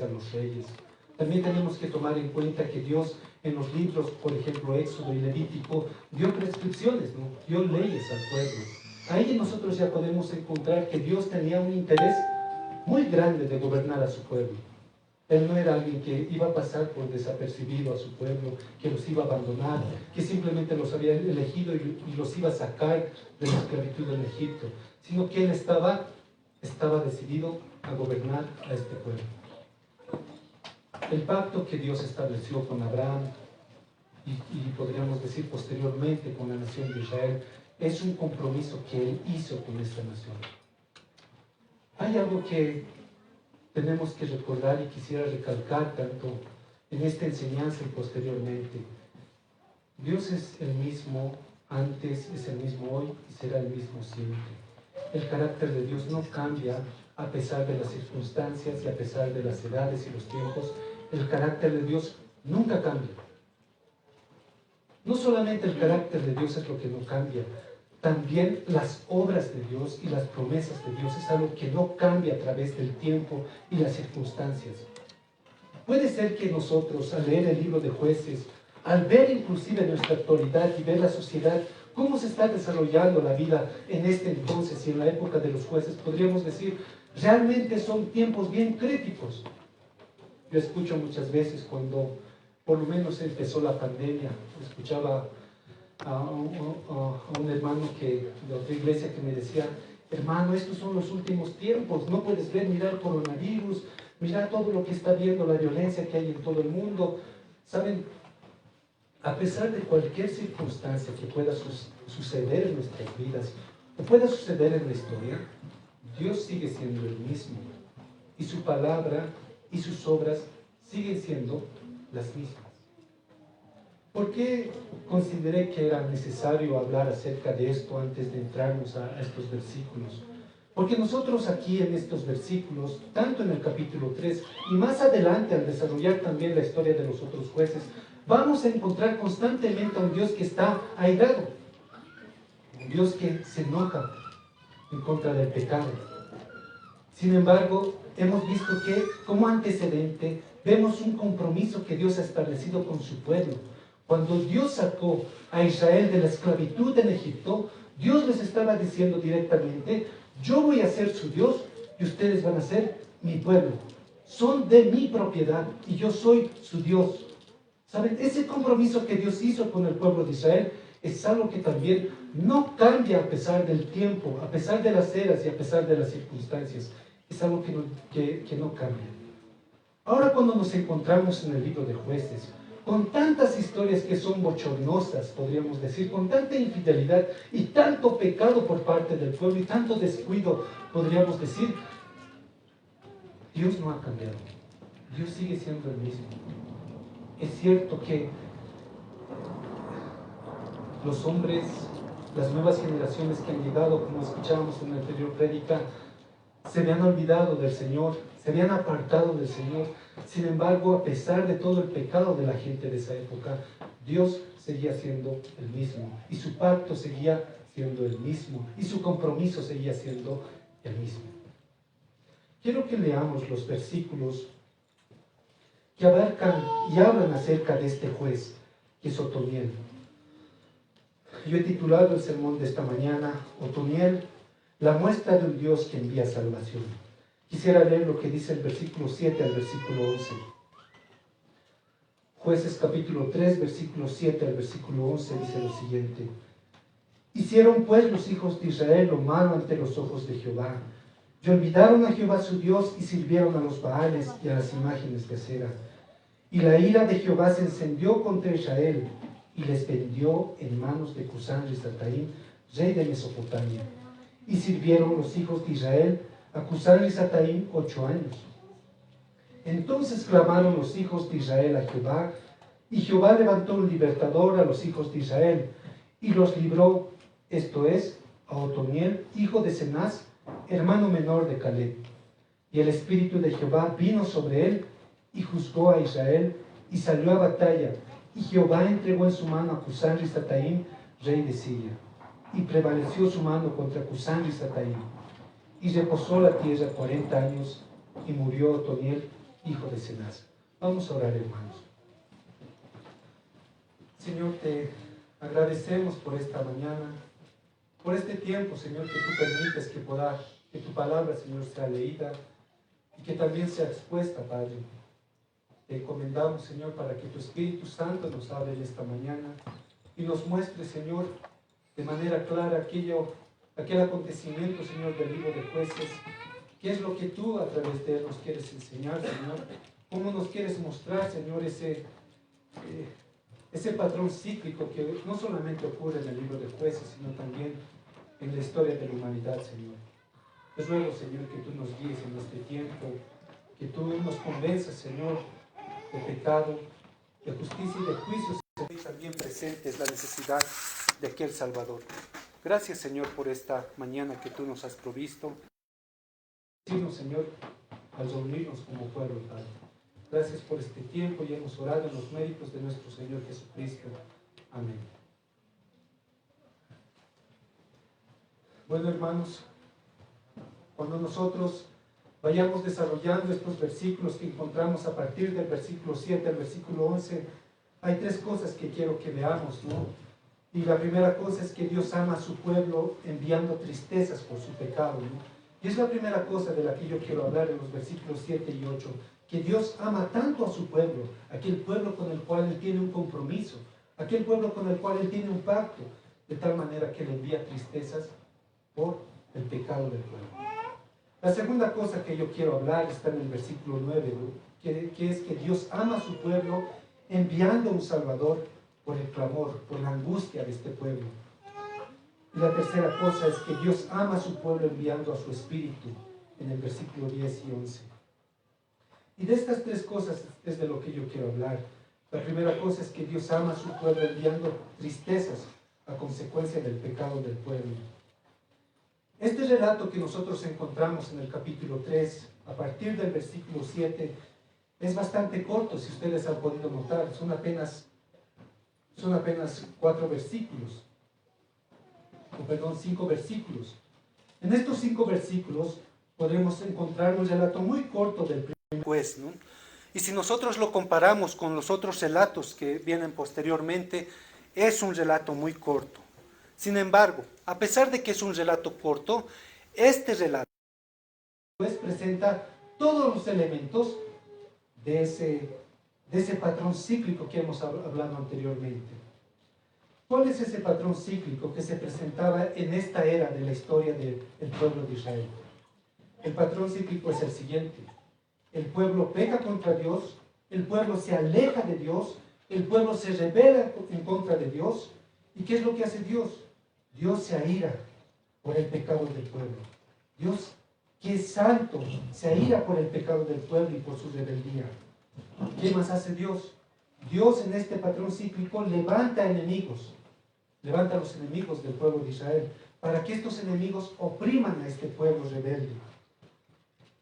conquistar los reyes. También tenemos que tomar en cuenta que Dios en los libros, por ejemplo, Éxodo y Levítico, dio prescripciones, ¿no? Dio leyes al pueblo. Ahí nosotros ya podemos encontrar que Dios tenía un interés muy grande de gobernar a su pueblo. Él no era alguien que iba a pasar por desapercibido a su pueblo, que los iba a abandonar, que simplemente los había elegido y los iba a sacar de la esclavitud en Egipto, sino que Él estaba decidido a gobernar a este pueblo. El pacto que Dios estableció con Abraham y podríamos decir posteriormente con la nación de Israel es un compromiso que Él hizo con esta nación. Hay algo que tenemos que recordar y quisiera recalcar tanto en esta enseñanza y posteriormente. Dios es el mismo antes, es el mismo hoy y será el mismo siempre. El carácter de Dios no cambia a pesar de las circunstancias y a pesar de las edades y los tiempos. El carácter de Dios nunca cambia. No solamente el carácter de Dios es lo que no cambia, también las obras de Dios y las promesas de Dios es algo que no cambia a través del tiempo y las circunstancias. Puede ser que nosotros, al leer el libro de Jueces, al ver inclusive nuestra actualidad y ver la sociedad, cómo se está desarrollando la vida en este entonces y en la época de los jueces, podríamos decir, realmente son tiempos bien críticos. Yo escucho muchas veces cuando, por lo menos empezó la pandemia, escuchaba a un hermano de otra iglesia que me decía, hermano, estos son los últimos tiempos, no puedes ver, mira el coronavirus, mira todo lo que está viendo, la violencia que hay en todo el mundo. ¿Saben? A pesar de cualquier circunstancia que pueda suceder en nuestras vidas o pueda suceder en la historia, Dios sigue siendo el mismo y su palabra y sus obras siguen siendo las mismas. ¿Por qué consideré que era necesario hablar acerca de esto antes de entrarnos a estos versículos? Porque nosotros aquí en estos versículos, tanto en el capítulo 3 y más adelante al desarrollar también la historia de los otros jueces, vamos a encontrar constantemente a un Dios que está airado, un Dios que se enoja en contra del pecado. Sin embargo, hemos visto que como antecedente vemos un compromiso que Dios ha establecido con su pueblo. Cuando Dios sacó a Israel de la esclavitud en Egipto, Dios les estaba diciendo directamente, yo voy a ser su Dios y ustedes van a ser mi pueblo. Son de mi propiedad y yo soy su Dios. ¿Saben? Ese compromiso que Dios hizo con el pueblo de Israel es algo que también no cambia a pesar del tiempo, a pesar de las eras y a pesar de las circunstancias. Es algo que no cambia. Ahora cuando nos encontramos en el libro de Jueces, con tantas historias que son bochornosas, podríamos decir, con tanta infidelidad y tanto pecado por parte del pueblo y tanto descuido, podríamos decir, Dios no ha cambiado. Dios sigue siendo el mismo. Es cierto que los hombres, las nuevas generaciones que han llegado, como escuchábamos en la anterior prédica, se habían olvidado del Señor, se habían apartado del Señor. Sin embargo, a pesar de todo el pecado de la gente de esa época, Dios seguía siendo el mismo, y su pacto seguía siendo el mismo, y su compromiso seguía siendo el mismo. Quiero que leamos los versículos que abarcan y hablan acerca de este juez, que es Otoniel. Yo he titulado el sermón de esta mañana, Otoniel, la muestra de un Dios que envía salvación. Quisiera leer lo que dice el versículo 7 al versículo 11. Jueces capítulo 3, versículo 7 al versículo 11 dice lo siguiente. Hicieron pues los hijos de Israel lo malo ante los ojos de Jehová, y olvidaron a Jehová su Dios y sirvieron a los Baales y a las imágenes de acera. Y la ira de Jehová se encendió contra Israel y les vendió en manos de Cusán-Risataim, rey de Mesopotamia. Y sirvieron los hijos de Israel a Cusán-Risataim 8 años. Entonces clamaron los hijos de Israel a Jehová, y Jehová levantó un libertador a los hijos de Israel, y los libró, esto es, a Otoniel, hijo de Cenaz, hermano menor de Caleb. Y el espíritu de Jehová vino sobre él, y juzgó a Israel, y salió a batalla, y Jehová entregó en su mano a Cusán-Risataim, rey de Siria. Y prevaleció su mano contra Cusán-Risataim. Y reposó la tierra 40 años, y murió Otoniel, hijo de Cenaz. Vamos a orar, hermanos. Señor, te agradecemos por esta mañana, por este tiempo, Señor, que tú permites que tu palabra, Señor, sea leída y que también sea expuesta, Padre. Te encomendamos, Señor, para que tu Espíritu Santo nos hable en esta mañana y nos muestre, Señor, de manera clara aquel acontecimiento, Señor, del libro de Jueces. ¿Qué es lo que tú a través de él nos quieres enseñar, Señor? ¿Cómo nos quieres mostrar, Señor, ese patrón cíclico que no solamente ocurre en el libro de Jueces, sino también en la historia de la humanidad, Señor? Te ruego, Señor, que tú nos guíes en este tiempo, que tú nos convenzas, Señor, de pecado, de justicia y de juicio. También presente es la necesidad de aquel Salvador. Gracias, Señor, por esta mañana que tú nos has provisto. Señor, al reunirnos como pueblo, Padre. Gracias por este tiempo y hemos orado en los méritos de nuestro Señor Jesucristo. Amén. Bueno, hermanos, cuando nosotros vayamos desarrollando estos versículos que encontramos a partir del versículo 7 al versículo 11, hay tres cosas que quiero que veamos, ¿no? Y la primera cosa es que Dios ama a su pueblo enviando tristezas por su pecado, ¿no? Y es la primera cosa de la que yo quiero hablar en los versículos 7 y 8, que Dios ama tanto a su pueblo, aquel pueblo con el cual Él tiene un compromiso, aquel pueblo con el cual Él tiene un pacto, de tal manera que le envía tristezas por el pecado del pueblo. La segunda cosa que yo quiero hablar está en el versículo 9, ¿no? que es que Dios ama a su pueblo enviando un Salvador por el clamor, por la angustia de este pueblo. Y la tercera cosa es que Dios ama a su pueblo enviando a su Espíritu, en el versículo 10 y 11. Y de estas tres cosas es de lo que yo quiero hablar. La primera cosa es que Dios ama a su pueblo enviando tristezas a consecuencia del pecado del pueblo. Este relato que nosotros encontramos en el capítulo 3, a partir del versículo 7, es bastante corto, si ustedes han podido notar. Son apenas 5 versículos. En estos 5 versículos podremos encontrar un relato muy corto del primer juez, ¿no? Y si nosotros lo comparamos con los otros relatos que vienen posteriormente, es un relato muy corto. Sin embargo, a pesar de que es un relato corto, este relato presenta todos los elementos de ese patrón cíclico que hemos hablado anteriormente. ¿Cuál es ese patrón cíclico que se presentaba en esta era de la historia del pueblo de Israel? El patrón cíclico es el siguiente. El pueblo peca contra Dios, el pueblo se aleja de Dios, el pueblo se rebela en contra de Dios. ¿Y qué es lo que hace Dios? Dios se aira por el pecado del pueblo. Dios, que es santo, se aira por el pecado del pueblo y por su rebeldía. ¿Qué más hace Dios? Dios en este patrón cíclico levanta enemigos, levanta a los enemigos del pueblo de Israel, para que estos enemigos opriman a este pueblo rebelde.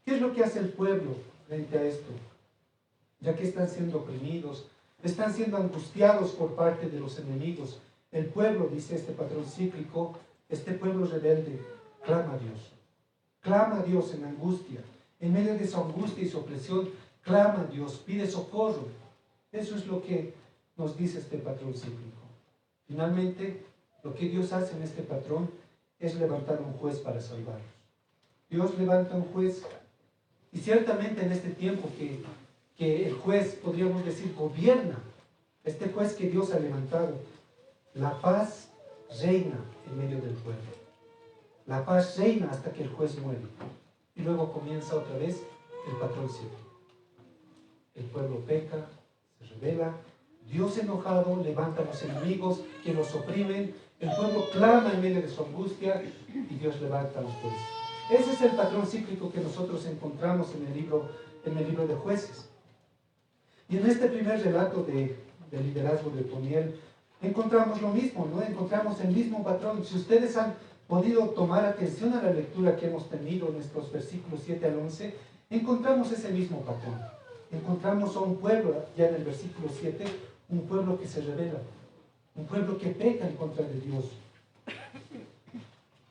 ¿Qué es lo que hace el pueblo frente a esto? Ya que están siendo oprimidos, están siendo angustiados por parte de los enemigos, el pueblo, dice este patrón cíclico, este pueblo rebelde, clama a Dios en angustia, en medio de su angustia y su opresión, clama a Dios, pide socorro. Eso es lo que nos dice este patrón cíclico. Finalmente, lo que Dios hace en este patrón es levantar un juez para salvarlos. Dios levanta un juez, y ciertamente en este tiempo que el juez, podríamos decir, gobierna, este juez que Dios ha levantado, la paz reina en medio del pueblo. La paz reina hasta que el juez muere. Y luego comienza otra vez el patrón cíclico. El pueblo peca, se rebela, Dios enojado levanta a los enemigos que los oprimen, el pueblo clama en medio de su angustia y Dios levanta a los jueces. Ese es el patrón cíclico que nosotros encontramos en el libro de Jueces. Y en este primer relato del liderazgo de Otoniel encontramos lo mismo, ¿no? Encontramos el mismo patrón. Si ustedes han podido tomar atención a la lectura que hemos tenido en estos versículos 7 al 11, encontramos ese mismo patrón. Encontramos a un pueblo, ya en el versículo 7, un pueblo que se rebela, un pueblo que peca en contra de Dios.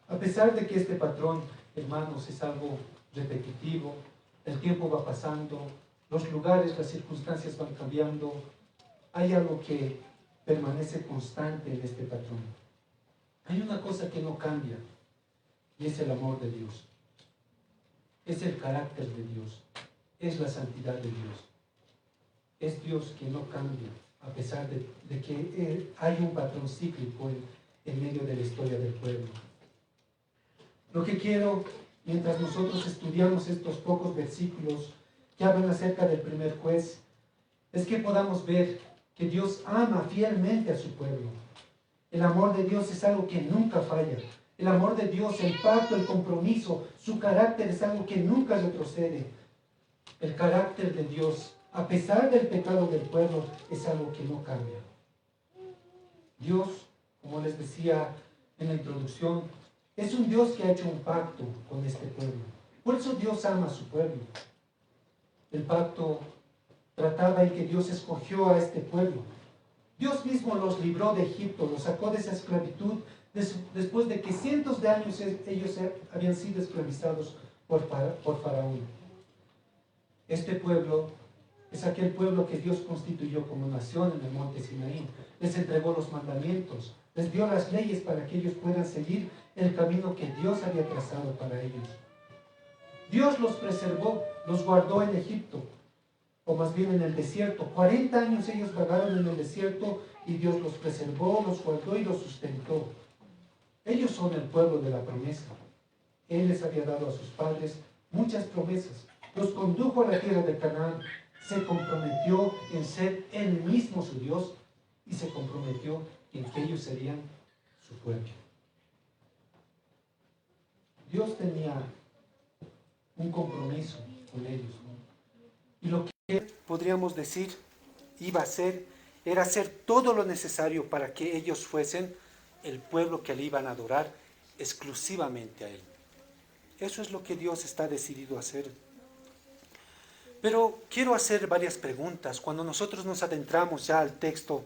A pesar de que este patrón, hermanos, es algo repetitivo, el tiempo va pasando, Los lugares, las circunstancias van cambiando. Hay algo que permanece constante en este patrón. Hay una cosa que no cambia y es el amor de Dios. Es el carácter de Dios. Es la santidad de Dios. Es Dios que no cambia a pesar de que hay un patrón cíclico en medio de la historia del pueblo. Lo que quiero, mientras nosotros estudiamos estos pocos versículos que hablan acerca del primer juez, es que podamos ver que Dios ama fielmente a su pueblo. El amor de Dios es algo que nunca falla. El amor de Dios, el pacto, el compromiso, su carácter es algo que nunca retrocede. El carácter de Dios, a pesar del pecado del pueblo, es algo que no cambia. Dios, como les decía en la introducción, es un Dios que ha hecho un pacto con este pueblo. Por eso Dios ama a su pueblo. El pacto trataba en que Dios escogió a este pueblo. Dios mismo los libró de Egipto, los sacó de esa esclavitud después de que cientos de años ellos habían sido esclavizados por Faraón. Este pueblo es aquel pueblo que Dios constituyó como nación en el monte Sinaí. Les entregó los mandamientos, les dio las leyes para que ellos puedan seguir el camino que Dios había trazado para ellos. Dios los preservó, los guardó en Egipto, o más bien en el desierto. 40 años ellos vagaron en el desierto y Dios los preservó, los guardó y los sustentó. Ellos son el pueblo de la promesa. Él les había dado a sus padres muchas promesas. Los condujo a la tierra de Canaán. Se comprometió en ser Él mismo su Dios y se comprometió en que ellos serían su pueblo. Dios tenía un compromiso con ellos, ¿no? Y lo que podríamos decir iba a hacer era hacer todo lo necesario para que ellos fuesen el pueblo que le iban a adorar exclusivamente a Él. Eso es lo que Dios está decidido a hacer. Pero quiero hacer varias preguntas. Cuando nosotros nos adentramos ya al texto,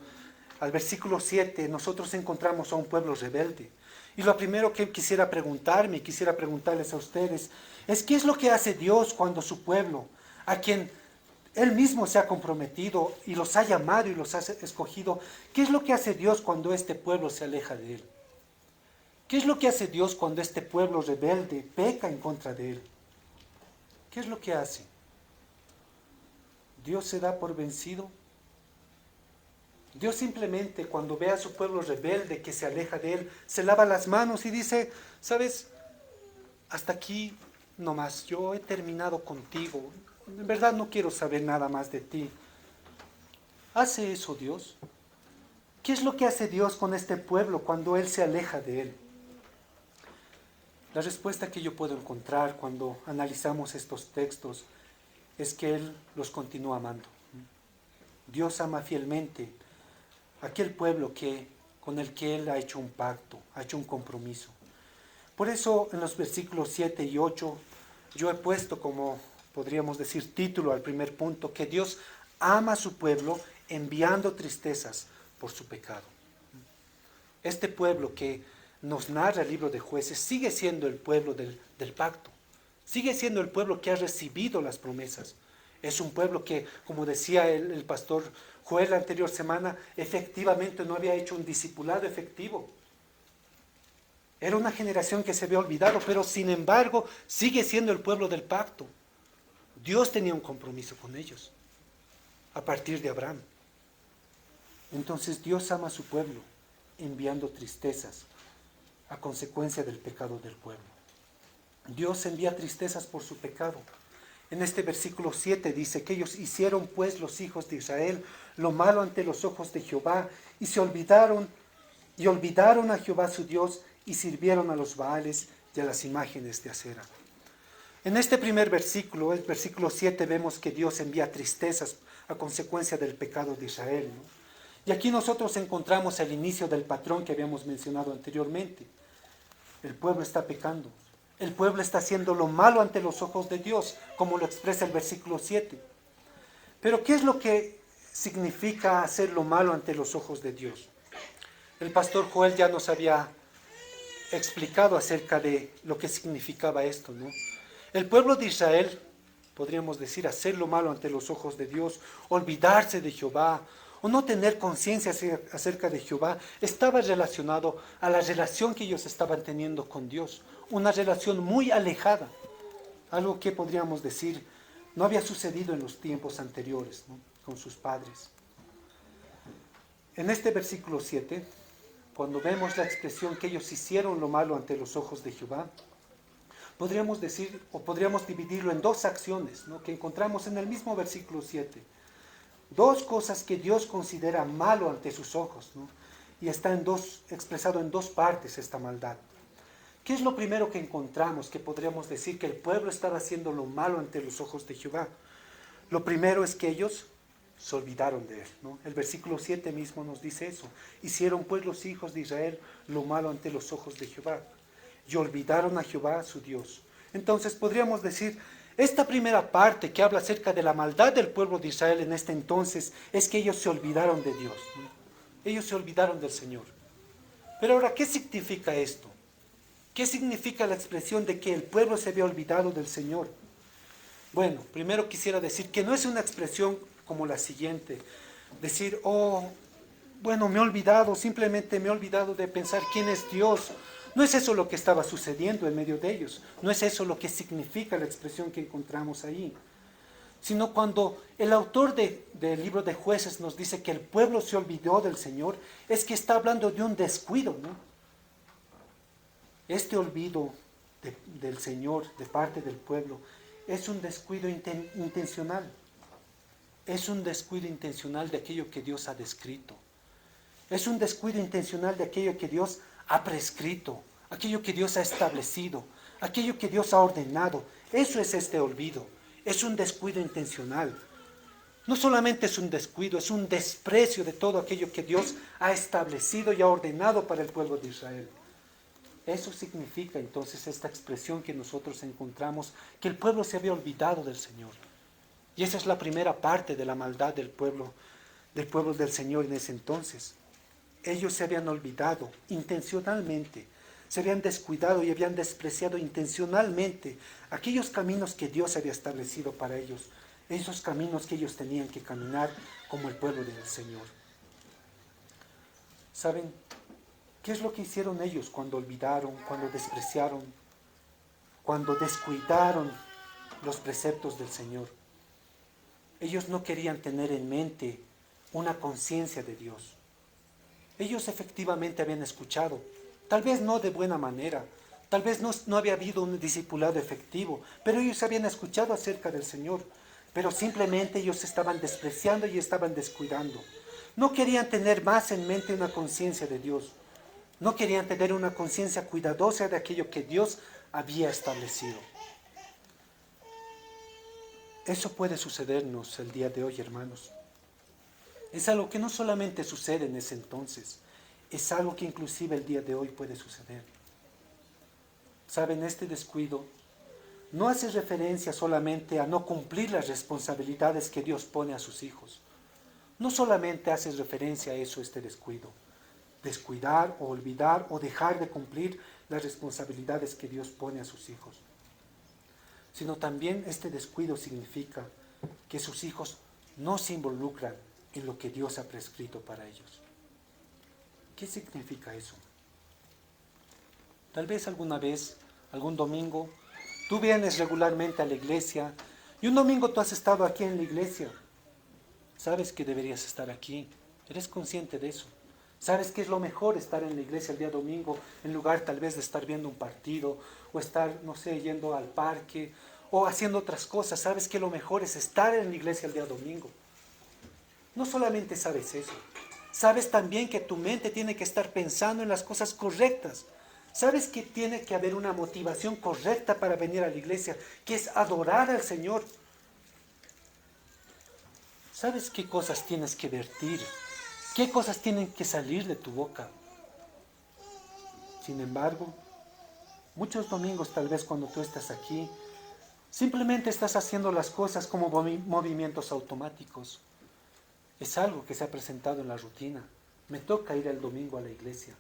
al versículo 7, nosotros encontramos a un pueblo rebelde. Y lo primero que quisiera preguntarles a ustedes, es ¿qué es lo que hace Dios cuando su pueblo, a quien Él mismo se ha comprometido y los ha llamado y los ha escogido, qué es lo que hace Dios cuando este pueblo se aleja de Él? ¿Qué es lo que hace Dios cuando este pueblo rebelde peca en contra de Él? ¿Qué es lo que hace? ¿Dios se da por vencido? Dios simplemente cuando ve a su pueblo rebelde que se aleja de Él, se lava las manos y dice, ¿sabes? Hasta aquí nomás, yo he terminado contigo. En verdad no quiero saber nada más de ti. ¿Hace eso Dios? ¿Qué es lo que hace Dios con este pueblo cuando Él se aleja de Él? La respuesta que yo puedo encontrar cuando analizamos estos textos es que Él los continúa amando. Dios ama fielmente a aquel pueblo con el que Él ha hecho un pacto, ha hecho un compromiso. Por eso en los versículos 7 y 8 yo he puesto como, podríamos decir, título al primer punto, que Dios ama a su pueblo enviando tristezas por su pecado. Este pueblo que nos narra el libro de Jueces sigue siendo el pueblo del pacto. Sigue siendo el pueblo que ha recibido las promesas. Es un pueblo que, como decía el pastor Joel la anterior semana, efectivamente no había hecho un discipulado efectivo. Era una generación que se había olvidado, pero sin embargo sigue siendo el pueblo del pacto. Dios tenía un compromiso con ellos, a partir de Abraham. Entonces Dios ama a su pueblo, enviando tristezas a consecuencia del pecado del pueblo. Dios envía tristezas por su pecado. En este versículo 7 dice que ellos hicieron pues los hijos de Israel lo malo ante los ojos de Jehová y se olvidaron a Jehová su Dios y sirvieron a los Baales y a las imágenes de acera. En este primer versículo, el versículo 7, vemos que Dios envía tristezas a consecuencia del pecado de Israel, ¿no? Y aquí nosotros encontramos el inicio del patrón que habíamos mencionado anteriormente. El pueblo está pecando. El pueblo está haciendo lo malo ante los ojos de Dios, como lo expresa el versículo 7. Pero ¿qué es lo que significa hacer lo malo ante los ojos de Dios? El pastor Joel ya nos había explicado acerca de lo que significaba esto, ¿no? El pueblo de Israel podríamos decir, hacer lo malo ante los ojos de Dios, olvidarse de Jehová, o no tener conciencia acerca de Jehová, estaba relacionado a la relación que ellos estaban teniendo con Dios, una relación muy alejada, algo que podríamos decir no había sucedido en los tiempos anteriores, ¿no?, con sus padres. En este versículo 7, cuando vemos la expresión que ellos hicieron lo malo ante los ojos de Jehová, podríamos decir, o podríamos dividirlo en dos acciones, ¿no?, que encontramos en el mismo versículo 7. Dos cosas que Dios considera malo ante sus ojos, ¿no? Y está expresado en dos partes esta maldad. ¿Qué es lo primero que encontramos que podríamos decir que el pueblo estaba haciendo lo malo ante los ojos de Jehová? Lo primero es que ellos se olvidaron de él, ¿no? El versículo 7 mismo nos dice eso. Hicieron pues los hijos de Israel lo malo ante los ojos de Jehová y olvidaron a Jehová su Dios. Entonces podríamos decir, esta primera parte que habla acerca de la maldad del pueblo de Israel en este entonces es que ellos se olvidaron de Dios, ¿no? Ellos se olvidaron del Señor. Pero ahora, ¿qué significa esto? ¿Qué significa la expresión de que el pueblo se había olvidado del Señor? Bueno, primero quisiera decir que no es una expresión como la siguiente, decir, oh, bueno, me he olvidado, simplemente me he olvidado de pensar quién es Dios. No es eso lo que estaba sucediendo en medio de ellos, no es eso lo que significa la expresión que encontramos ahí, sino cuando el autor del libro de Jueces nos dice que el pueblo se olvidó del Señor, es que está hablando de un descuido, ¿no? Este olvido del Señor de parte del pueblo es un descuido intencional. Es un descuido intencional de aquello que Dios ha descrito. Es un descuido intencional de aquello que Dios ha prescrito, aquello que Dios ha establecido, aquello que Dios ha ordenado. Eso es este olvido. Es un descuido intencional. No solamente es un descuido, es un desprecio de todo aquello que Dios ha establecido y ha ordenado para el pueblo de Israel. Eso significa entonces esta expresión que nosotros encontramos, que el pueblo se había olvidado del Señor. Y esa es la primera parte de la maldad del pueblo del Señor en ese entonces. Ellos se habían olvidado intencionalmente, se habían descuidado y habían despreciado intencionalmente aquellos caminos que Dios había establecido para ellos, esos caminos que ellos tenían que caminar como el pueblo del Señor. ¿Saben qué es lo que hicieron ellos cuando olvidaron, cuando despreciaron, cuando descuidaron los preceptos del Señor? Ellos no querían tener en mente una conciencia de Dios. Ellos efectivamente habían escuchado, tal vez no de buena manera, tal vez no había habido un discipulado efectivo, pero ellos habían escuchado acerca del Señor, pero simplemente ellos estaban despreciando y estaban descuidando. No querían tener más en mente una conciencia de Dios, no querían tener una conciencia cuidadosa de aquello que Dios había establecido. Eso puede sucedernos el día de hoy, hermanos. Es algo que no solamente sucede en ese entonces, es algo que inclusive el día de hoy puede suceder. ¿Saben? Este descuido no hace referencia solamente a no cumplir las responsabilidades que Dios pone a sus hijos. No solamente hace referencia a eso este descuido. Descuidar o olvidar o dejar de cumplir las responsabilidades que Dios pone a sus hijos. Sino también este descuido significa que sus hijos no se involucran en lo que Dios ha prescrito para ellos. ¿Qué significa eso? Tal vez alguna vez, algún domingo, tú vienes regularmente a la iglesia y un domingo tú has estado aquí en la iglesia. Sabes que deberías estar aquí, eres consciente de eso. Sabes que es lo mejor estar en la iglesia el día domingo en lugar tal vez de estar viendo un partido o estar, no sé, yendo al parque o haciendo otras cosas. Sabes que lo mejor es estar en la iglesia el día domingo. No solamente sabes eso, sabes también que tu mente tiene que estar pensando en las cosas correctas. Sabes que tiene que haber una motivación correcta para venir a la iglesia, que es adorar al Señor. ¿Sabes qué cosas tienes que vertir? ¿Qué cosas tienen que salir de tu boca? Sin embargo, muchos domingos tal vez cuando tú estás aquí, simplemente estás haciendo las cosas como movimientos automáticos. Es algo que se ha presentado en la rutina. Me toca ir el domingo a la iglesia.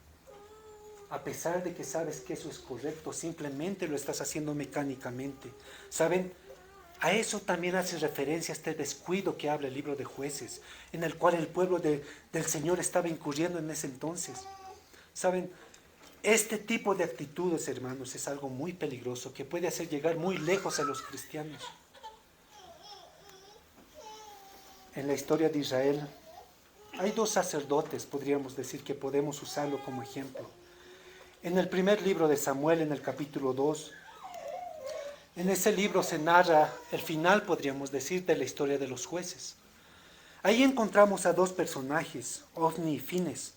A pesar de que sabes que eso es correcto, simplemente lo estás haciendo mecánicamente. ¿Saben? A eso también hace referencia este descuido que habla el libro de Jueces, en el cual el pueblo del Señor estaba incurriendo en ese entonces. ¿Saben? Este tipo de actitudes, hermanos, es algo muy peligroso que puede hacer llegar muy lejos a los cristianos. En la historia de Israel hay dos sacerdotes, podríamos decir, que podemos usarlo como ejemplo. En el primer libro de Samuel, en el capítulo 2, en ese libro se narra el final, podríamos decir, de la historia de los jueces. Ahí encontramos a dos personajes, Ofni y Fines.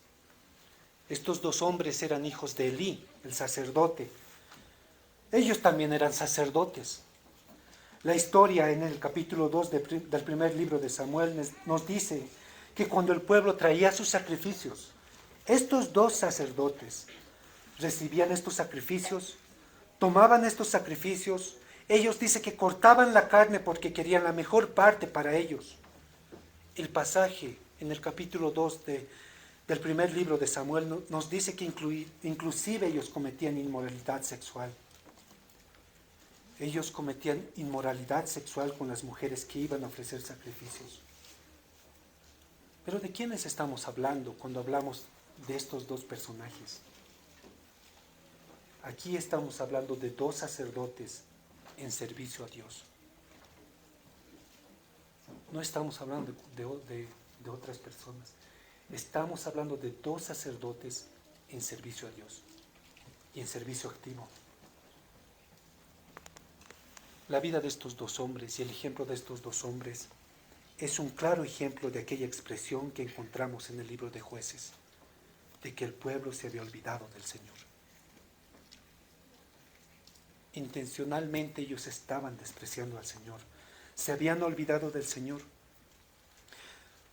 Estos dos hombres eran hijos de Elí, el sacerdote. Ellos también eran sacerdotes. La historia en el capítulo 2 del primer libro de Samuel nos dice que cuando el pueblo traía sus sacrificios, estos dos sacerdotes recibían estos sacrificios, tomaban estos sacrificios, ellos dicen que cortaban la carne porque querían la mejor parte para ellos. El pasaje en el capítulo 2 del primer libro de Samuel nos dice que inclusive ellos cometían inmoralidad sexual. Ellos cometían inmoralidad sexual con las mujeres que iban a ofrecer sacrificios. Pero ¿de quiénes estamos hablando cuando hablamos de estos dos personajes? Aquí estamos hablando de dos sacerdotes en servicio a Dios. No estamos hablando de otras personas. Estamos hablando de dos sacerdotes en servicio a Dios y en servicio activo. La vida de estos dos hombres y el ejemplo de estos dos hombres es un claro ejemplo de aquella expresión que encontramos en el libro de Jueces, de que el pueblo se había olvidado del Señor. Intencionalmente ellos estaban despreciando al Señor, se habían olvidado del Señor.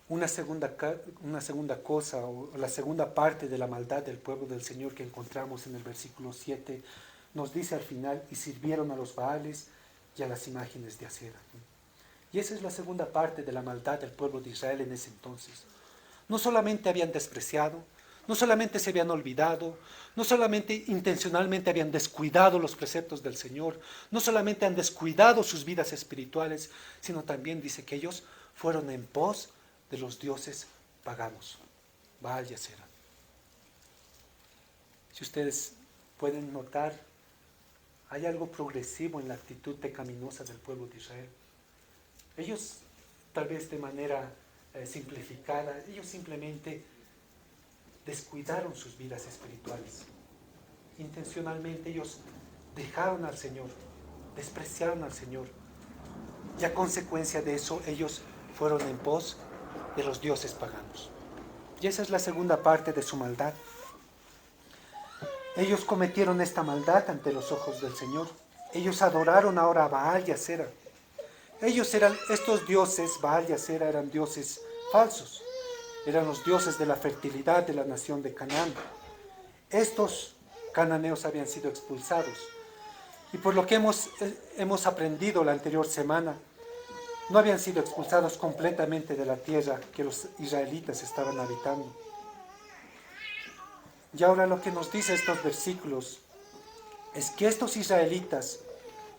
Una segunda cosa, o la segunda parte de la maldad del pueblo del Señor que encontramos en el versículo 7, nos dice al final, y sirvieron a los Baales y a las imágenes de acera. Y esa es la segunda parte de la maldad del pueblo de Israel en ese entonces. No solamente habían despreciado, no solamente se habían olvidado, no solamente intencionalmente habían descuidado los preceptos del Señor, no solamente han descuidado sus vidas espirituales, sino también dice que ellos fueron en pos de los dioses paganos, Baal y Acera. Si ustedes pueden notar, hay algo progresivo en la actitud pecaminosa del pueblo de Israel. Ellos, tal vez de manera simplificada, ellos simplemente descuidaron sus vidas espirituales. Intencionalmente ellos dejaron al Señor, despreciaron al Señor. Y a consecuencia de eso, ellos fueron en pos de los dioses paganos. Y esa es la segunda parte de su maldad. Ellos cometieron esta maldad ante los ojos del Señor. Ellos adoraron ahora a Baal y Acera. Estos dioses, Baal y Acera, eran dioses falsos. Eran los dioses de la fertilidad de la nación de Canaán. Estos cananeos habían sido expulsados. Y por lo que hemos aprendido la anterior semana, no habían sido expulsados completamente de la tierra que los israelitas estaban habitando. Y ahora lo que nos dice estos versículos es que estos israelitas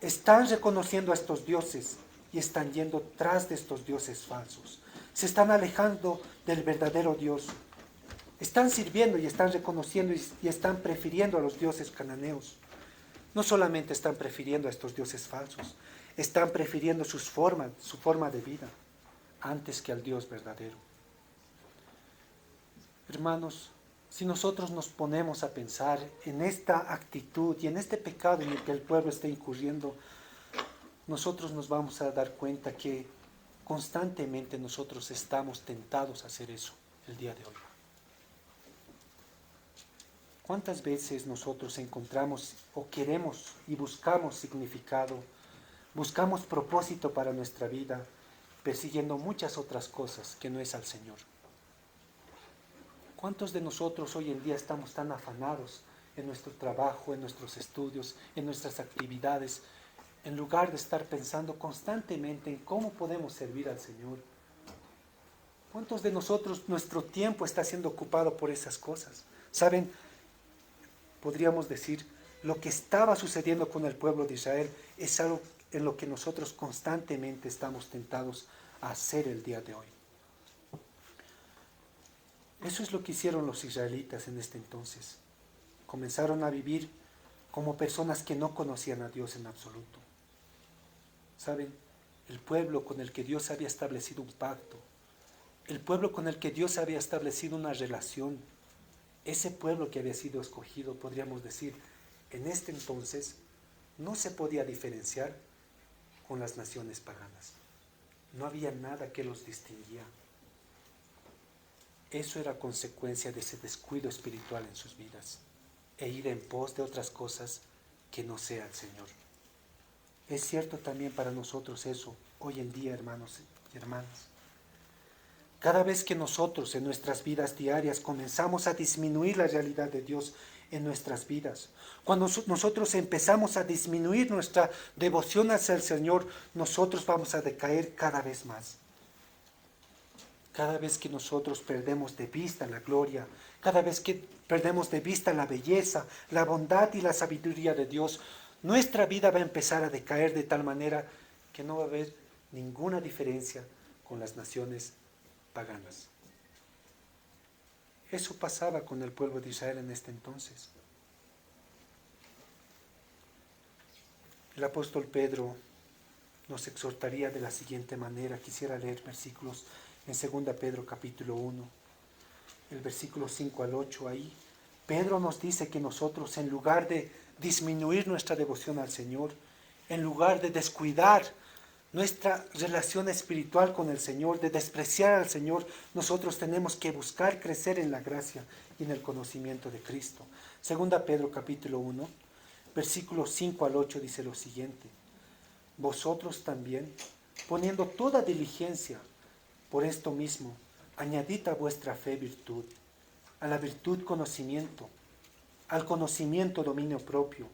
están reconociendo a estos dioses y están yendo tras de estos dioses falsos. Se están alejando del verdadero Dios. Están sirviendo y están reconociendo y están prefiriendo a los dioses cananeos. No solamente están prefiriendo a estos dioses falsos, están prefiriendo su forma de vida antes que al Dios verdadero. Hermanos, si nosotros nos ponemos a pensar en esta actitud y en este pecado en el que el pueblo está incurriendo, nosotros nos vamos a dar cuenta que constantemente nosotros estamos tentados a hacer eso el día de hoy. ¿Cuántas veces nosotros encontramos o queremos y buscamos significado, buscamos propósito para nuestra vida, persiguiendo muchas otras cosas que no es al Señor? ¿Cuántos de nosotros hoy en día estamos tan afanados en nuestro trabajo, en nuestros estudios, en nuestras actividades, en lugar de estar pensando constantemente en cómo podemos servir al Señor? ¿Cuántos de nosotros nuestro tiempo está siendo ocupado por esas cosas? ¿Saben? Podríamos decir, lo que estaba sucediendo con el pueblo de Israel es en lo que nosotros constantemente estamos tentados a hacer el día de hoy. Eso es lo que hicieron los israelitas en este entonces. Comenzaron a vivir como personas que no conocían a Dios en absoluto. ¿Saben? El pueblo con el que Dios había establecido un pacto, el pueblo con el que Dios había establecido una relación, ese pueblo que había sido escogido, podríamos decir, en este entonces, no se podía diferenciar con las naciones paganas. No había nada que los distinguía. Eso era consecuencia de ese descuido espiritual en sus vidas e ir en pos de otras cosas que no sea el Señor. Es cierto también para nosotros eso, hoy en día, hermanos y hermanas. Cada vez que nosotros en nuestras vidas diarias comenzamos a disminuir la realidad de Dios en nuestras vidas, cuando nosotros empezamos a disminuir nuestra devoción hacia el Señor, nosotros vamos a decaer cada vez más. Cada vez que nosotros perdemos de vista la gloria, cada vez que perdemos de vista la belleza, la bondad y la sabiduría de Dios, nuestra vida va a empezar a decaer de tal manera que no va a haber ninguna diferencia con las naciones paganas. Eso pasaba con el pueblo de Israel en este entonces. El apóstol Pedro nos exhortaría de la siguiente manera. Quisiera leer versículos en 2 Pedro capítulo 1, el versículo 5 al 8. Ahí Pedro nos dice que nosotros, en lugar de disminuir nuestra devoción al Señor, en lugar de descuidar nuestra relación espiritual con el Señor, de despreciar al Señor, nosotros tenemos que buscar crecer en la gracia y en el conocimiento de Cristo. 2 Pedro capítulo 1, versículos 5 al 8 dice lo siguiente: vosotros también, poniendo toda diligencia por esto mismo, añadid a vuestra fe virtud, a la virtud conocimiento, al conocimiento dominio propio,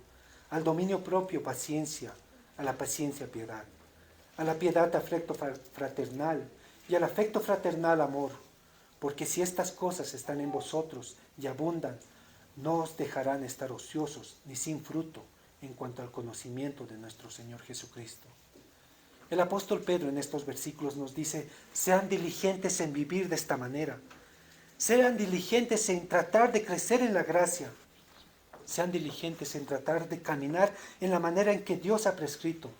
al dominio propio paciencia, a la paciencia piedad, a la piedad afecto fraternal y al afecto fraternal amor, porque si estas cosas están en vosotros y abundan, no os dejarán estar ociosos ni sin fruto en cuanto al conocimiento de nuestro Señor Jesucristo. El apóstol Pedro en estos versículos nos dice: sean diligentes en vivir de esta manera, sean diligentes en tratar de crecer en la gracia, sean diligentes en tratar de caminar en la manera en que Dios ha prescrito.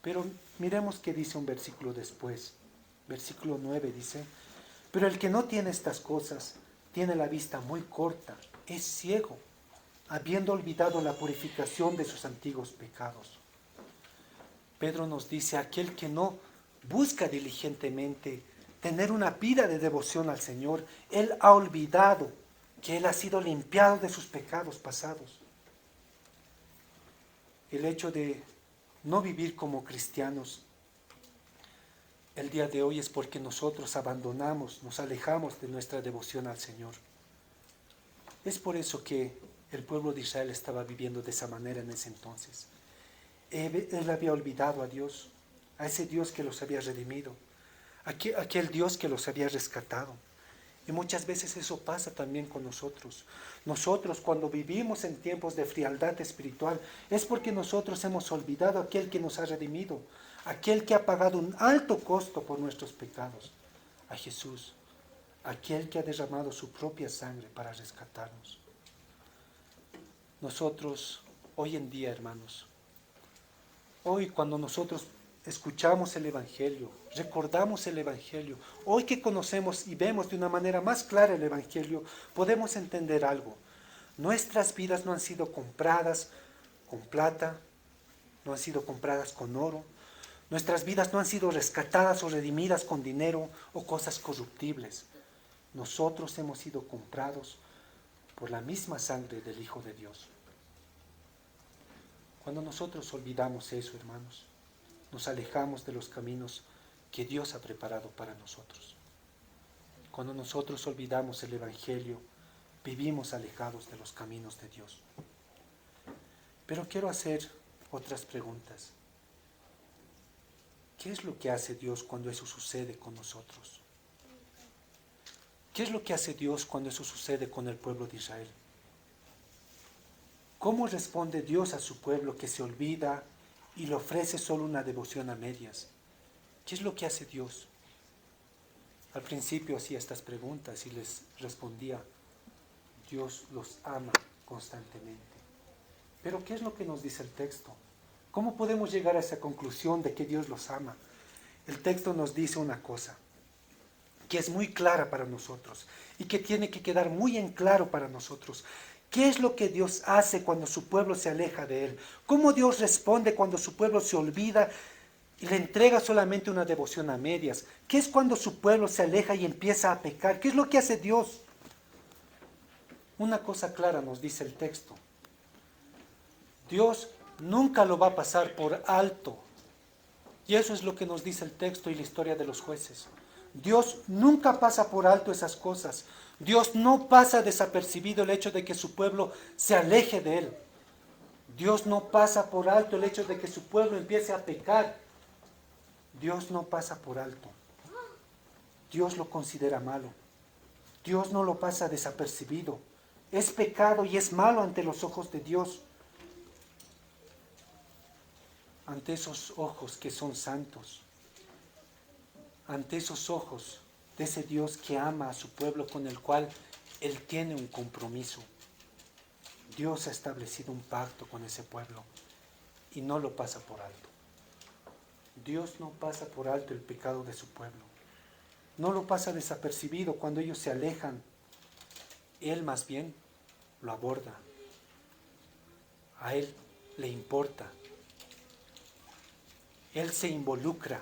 Pero miremos qué dice un versículo después. Versículo 9 dice: pero el que no tiene estas cosas tiene la vista muy corta, es ciego, habiendo olvidado la purificación de sus antiguos pecados. Pedro nos dice: aquel que no busca diligentemente tener una vida de devoción al Señor, él ha olvidado que él ha sido limpiado de sus pecados pasados. El hecho de no vivir como cristianos el día de hoy es porque nosotros abandonamos, nos alejamos de nuestra devoción al Señor. Es por eso que el pueblo de Israel estaba viviendo de esa manera en ese entonces. Él había olvidado a Dios, a ese Dios que los había redimido, aquel Dios que los había rescatado. Y muchas veces eso pasa también con nosotros. Nosotros, cuando vivimos en tiempos de frialdad espiritual, es porque nosotros hemos olvidado a aquel que nos ha redimido, aquel que ha pagado un alto costo por nuestros pecados, a Jesús, aquel que ha derramado su propia sangre para rescatarnos. Nosotros, hoy en día, hermanos, hoy cuando nosotros escuchamos el Evangelio, recordamos el Evangelio, hoy que conocemos y vemos de una manera más clara el Evangelio, podemos entender algo. Nuestras vidas no han sido compradas con plata, no han sido compradas con oro. Nuestras vidas no han sido rescatadas o redimidas con dinero o cosas corruptibles. Nosotros hemos sido comprados por la misma sangre del Hijo de Dios. Cuando nosotros olvidamos eso, hermanos, nos alejamos de los caminos que Dios ha preparado para nosotros. Cuando nosotros olvidamos el Evangelio, vivimos alejados de los caminos de Dios. Pero quiero hacer otras preguntas. ¿Qué es lo que hace Dios cuando eso sucede con nosotros? ¿Qué es lo que hace Dios cuando eso sucede con el pueblo de Israel? ¿Cómo responde Dios a su pueblo que se olvida y le ofrece solo una devoción a medias. ¿Qué es lo que hace Dios? Al principio hacía estas preguntas y les respondía, Dios los ama constantemente. Pero ¿qué es lo que nos dice el texto? ¿Cómo podemos llegar a esa conclusión de que Dios los ama? El texto nos dice una cosa que es muy clara para nosotros y que tiene que quedar muy en claro para nosotros. ¿Qué es lo que Dios hace cuando su pueblo se aleja de Él? ¿Cómo Dios responde cuando su pueblo se olvida y le entrega solamente una devoción a medias? ¿Qué es cuando su pueblo se aleja y empieza a pecar? ¿Qué es lo que hace Dios? Una cosa clara nos dice el texto. Dios nunca lo va a pasar por alto. Y eso es lo que nos dice el texto y la historia de los jueces. Dios nunca pasa por alto esas cosas. Dios no pasa desapercibido el hecho de que su pueblo se aleje de Él. Dios no pasa por alto el hecho de que su pueblo empiece a pecar. Dios no pasa por alto. Dios lo considera malo. Dios no lo pasa desapercibido. Es pecado y es malo ante los ojos de Dios. Ante esos ojos que son santos, ante esos ojos de ese Dios que ama a su pueblo con el cual Él tiene un compromiso. Dios ha establecido un pacto con ese pueblo y no lo pasa por alto. Dios no pasa por alto el pecado de su pueblo. No lo pasa desapercibido cuando ellos se alejan. Él más bien lo aborda. A Él le importa. Él se involucra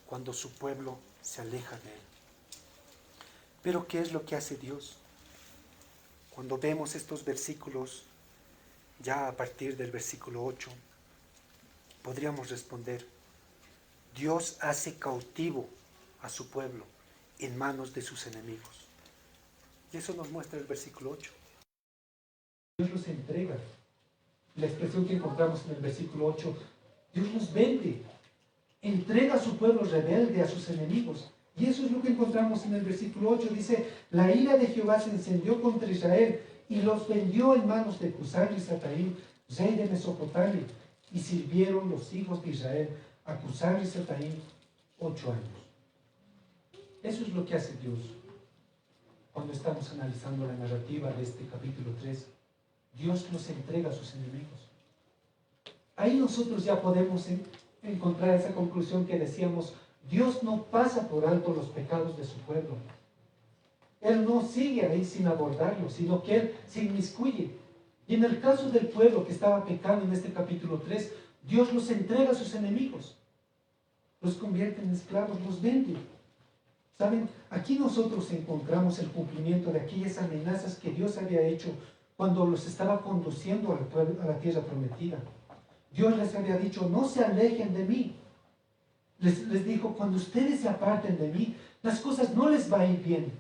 cuando su pueblo se aleja de Él. Pero ¿qué es lo que hace Dios? Cuando vemos estos versículos, ya a partir del versículo 8, podríamos responder, Dios hace cautivo a su pueblo en manos de sus enemigos. Y eso nos muestra el versículo 8. Dios los entrega. La expresión que encontramos en el versículo 8, Dios los vende, entrega a su pueblo rebelde a sus enemigos. Y eso es lo que encontramos en el versículo 8. Dice, la ira de Jehová se encendió contra Israel y los vendió en manos de Cusán-Risataim, rey de Mesopotamia. Y sirvieron los hijos de Israel a Cusán-Risataim 8 años. Eso es lo que hace Dios. Cuando estamos analizando la narrativa de este capítulo 3, Dios los entrega a sus enemigos. Ahí nosotros ya podemos encontrar esa conclusión que decíamos, Dios no pasa por alto los pecados de su pueblo. Él no sigue ahí sin abordarlo, sino que Él se inmiscuye. Y en el caso del pueblo que estaba pecando en este capítulo 3, Dios los entrega a sus enemigos. Los convierte en esclavos, los vende. ¿Saben? Aquí nosotros encontramos el cumplimiento de aquellas amenazas que Dios había hecho cuando los estaba conduciendo a la tierra prometida. Dios les había dicho, no se alejen de mí. Les dijo, cuando ustedes se aparten de mí, las cosas no les va a ir bien.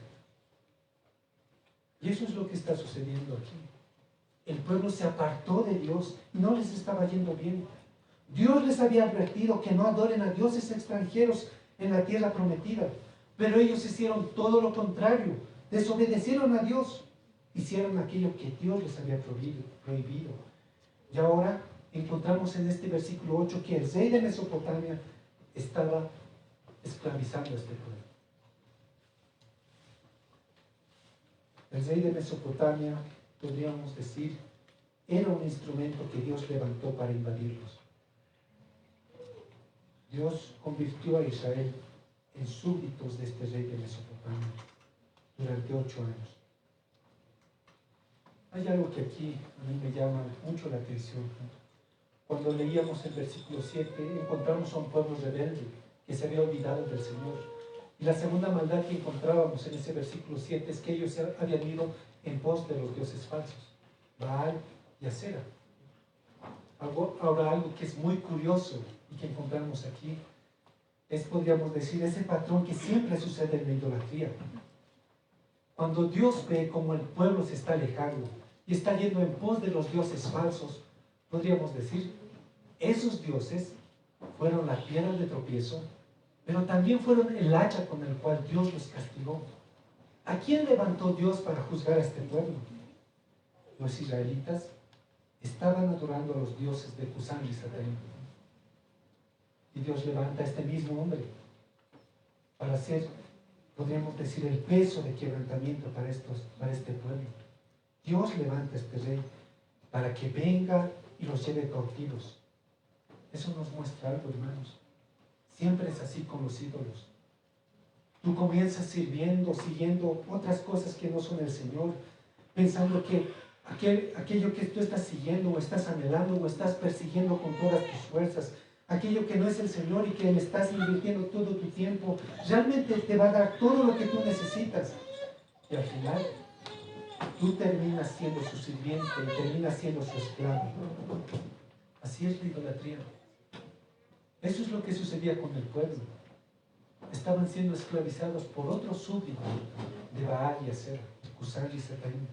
Y eso es lo que está sucediendo aquí. El pueblo se apartó de Dios y no les estaba yendo bien. Dios les había advertido que no adoren a dioses extranjeros en la tierra prometida. Pero ellos hicieron todo lo contrario. Desobedecieron a Dios. Hicieron aquello que Dios les había prohibido. Y ahora encontramos en este versículo 8 que el rey de Mesopotamia estaba esclavizando a este pueblo. El rey de Mesopotamia, podríamos decir, era un instrumento que Dios levantó para invadirlos. Dios convirtió a Israel en súbditos de este rey de Mesopotamia durante 8 años. Hay algo que aquí a mí me llama mucho la atención. Cuando leíamos el versículo 7, encontramos a un pueblo rebelde que se había olvidado del Señor. Y la segunda maldad que encontrábamos en ese versículo 7 es que ellos habían ido en pos de los dioses falsos, Baal y Asera. Ahora algo que es muy curioso y que encontramos aquí es, podríamos decir, ese patrón que siempre sucede en la idolatría. Cuando Dios ve cómo el pueblo se está alejando y está yendo en pos de los dioses falsos, podríamos decir, esos dioses fueron la piedra de tropiezo, pero también fueron el hacha con el cual Dios los castigó. ¿A quién levantó Dios para juzgar a este pueblo? Los israelitas estaban adorando a los dioses de Cusán y Sataim. Y Dios levanta a este mismo hombre para hacer, podríamos decir, el peso de quebrantamiento para este pueblo. Dios levanta a este rey para que venga y los lleve cautivos. Eso nos muestra algo, hermanos. Siempre es así con los ídolos. Tú comienzas siguiendo otras cosas que no son el Señor, pensando que aquello que tú estás siguiendo o estás anhelando o estás persiguiendo con todas tus fuerzas, aquello que no es el Señor y que le estás invirtiendo todo tu tiempo, realmente te va a dar todo lo que tú necesitas. Y al final, tú terminas siendo su sirviente y terminas siendo su esclavo. Así es la idolatría. Eso es lo que sucedía con el pueblo. Estaban siendo esclavizados por otro súbdito de Baal y Acera, Cusán y Sataim.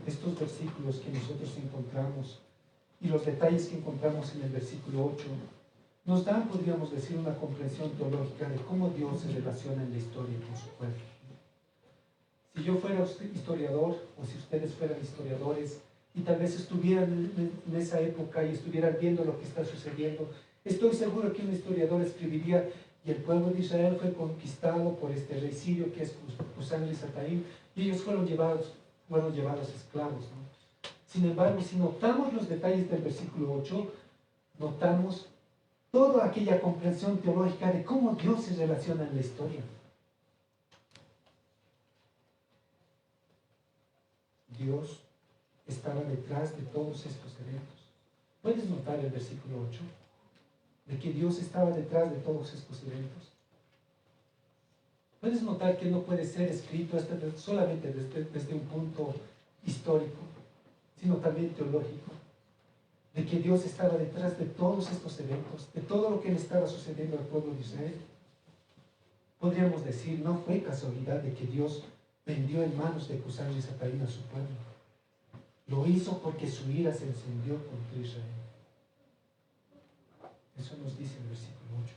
Estos versículos que nosotros encontramos y los detalles que encontramos en el versículo 8 nos dan, podríamos decir, una comprensión teológica de cómo Dios se relaciona en la historia con su pueblo. Si yo fuera historiador, o si ustedes fueran historiadores, y tal vez estuvieran en esa época y estuvieran viendo lo que está sucediendo, estoy seguro que un historiador escribiría: y el pueblo de Israel fue conquistado por este rey sirio que es Cusán y Sataim, y ellos fueron llevados esclavos, ¿no? Sin embargo, si notamos los detalles del versículo 8, notamos toda aquella comprensión teológica de cómo Dios se relaciona en la historia. Dios estaba detrás de todos estos eventos. ¿Puedes notar el versículo 8? De que Dios estaba detrás de todos estos eventos. Puedes notar que no puede ser escrito solamente desde un punto histórico, sino también teológico. De que Dios estaba detrás de todos estos eventos, de todo lo que le estaba sucediendo al pueblo de Israel. Podríamos decir, no fue casualidad de que Dios vendió en manos de Cusán y Sataim a su pueblo. Lo hizo porque su ira se encendió contra Israel. Eso nos dice el versículo 8.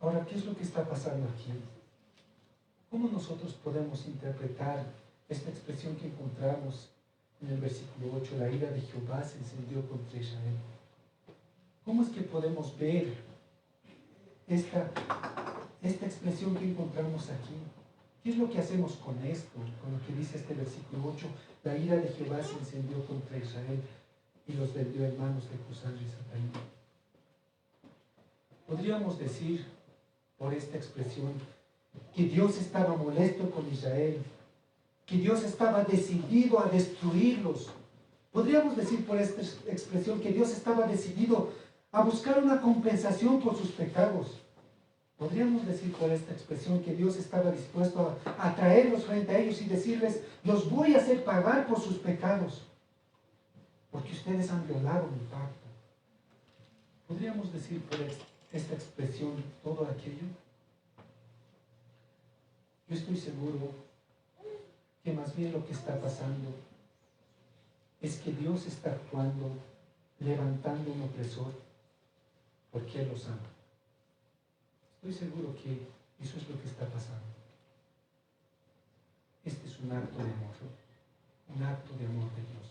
Ahora, ¿qué es lo que está pasando aquí? ¿Cómo nosotros podemos interpretar esta expresión que encontramos en el versículo 8? La ira de Jehová se encendió contra Israel. ¿Cómo es que podemos ver esta expresión que encontramos aquí? ¿Qué es lo que hacemos con esto? Con lo que dice este versículo 8, la ira de Jehová se encendió contra Israel y los vendió en manos de Cusán y Sataim. Podríamos decir, por esta expresión, que Dios estaba molesto con Israel, que Dios estaba decidido a destruirlos. Podríamos decir por esta expresión que Dios estaba decidido a buscar una compensación por sus pecados. Podríamos decir por esta expresión que Dios estaba dispuesto a traerlos frente a ellos y decirles: los voy a hacer pagar por sus pecados, porque ustedes han violado mi pacto. ¿Podríamos decir por esta expresión todo aquello? Yo estoy seguro que más bien lo que está pasando es que Dios está actuando, levantando un opresor, porque Él los ama. Estoy seguro que eso es lo que está pasando. Este es un acto de amor de Dios.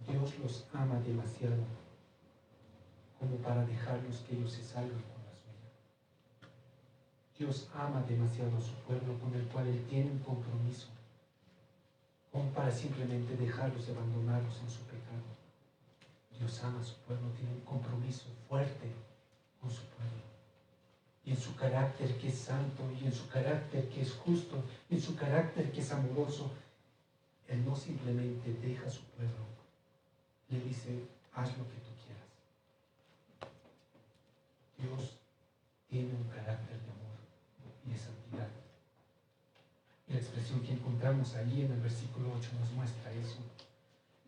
Dios los ama demasiado como para dejarlos que ellos se salgan con la suya. Dios ama demasiado a su pueblo con el cual Él tiene un compromiso, como para simplemente dejarlos y abandonarlos en su pecado. Dios ama a su pueblo, tiene un compromiso fuerte con su pueblo. Y en su carácter que es santo, y en su carácter que es justo, y en su carácter que es amoroso, Él no simplemente deja a su pueblo, le dice: haz lo que tú quieras. Dios tiene un carácter de amor y de santidad. Y la expresión que encontramos ahí en el versículo 8 nos muestra eso.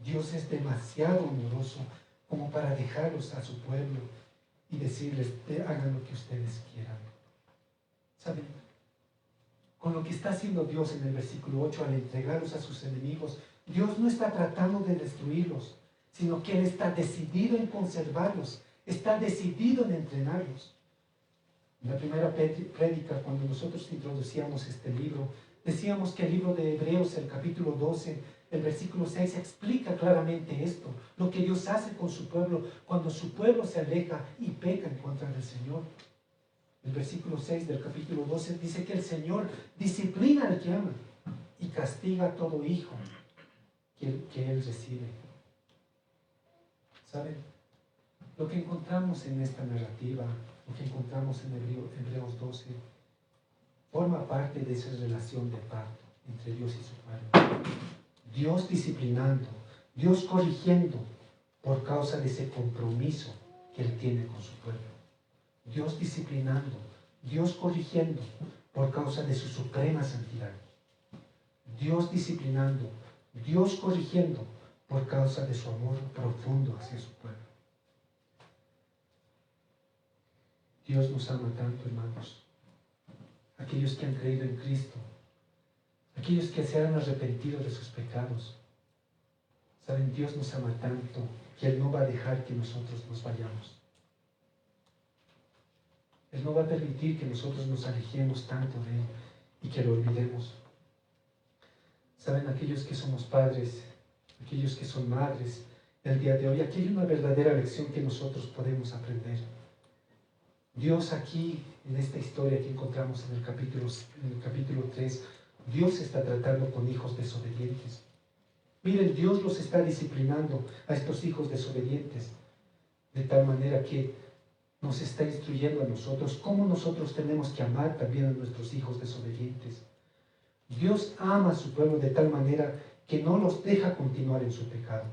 Dios es demasiado amoroso como para dejarlos a su pueblo y decirles: hagan lo que ustedes quieran. ¿Saben? Con lo que está haciendo Dios en el versículo 8 al entregarlos a sus enemigos, Dios no está tratando de destruirlos, sino que Él está decidido en conservarlos, está decidido en entrenarlos. En la primera prédica, cuando nosotros introducíamos este libro, Decíamos que el libro de Hebreos, el capítulo 12, el versículo 6, explica claramente esto, lo que Dios hace con su pueblo cuando su pueblo se aleja y peca en contra del Señor. El versículo 6 del capítulo 12 dice que el Señor disciplina al que ama y castiga a todo hijo que Él recibe. ¿Saben? Lo que encontramos en esta narrativa, lo que encontramos en Hebreos 12, forma parte de esa relación de pacto entre Dios y su pueblo. Dios disciplinando, Dios corrigiendo por causa de ese compromiso que Él tiene con su pueblo. Dios disciplinando, Dios corrigiendo por causa de su suprema santidad. Dios disciplinando, Dios corrigiendo por causa de su amor profundo hacia su pueblo. Dios nos ama tanto, hermanos. Aquellos que han creído en Cristo, aquellos que se han arrepentido de sus pecados. Saben, Dios nos ama tanto que Él no va a dejar que nosotros nos vayamos. Él no va a permitir que nosotros nos alejemos tanto de Él y que lo olvidemos. Saben, aquellos que somos padres, aquellos que son madres, el día de hoy, aquí hay una verdadera lección que nosotros podemos aprender. Dios aquí, en esta historia que encontramos en el capítulo 3, Dios está tratando con hijos desobedientes. Miren, Dios los está disciplinando a estos hijos desobedientes, de tal manera que nos está instruyendo a nosotros cómo nosotros tenemos que amar también a nuestros hijos desobedientes. Dios ama a su pueblo de tal manera que no los deja continuar en su pecado.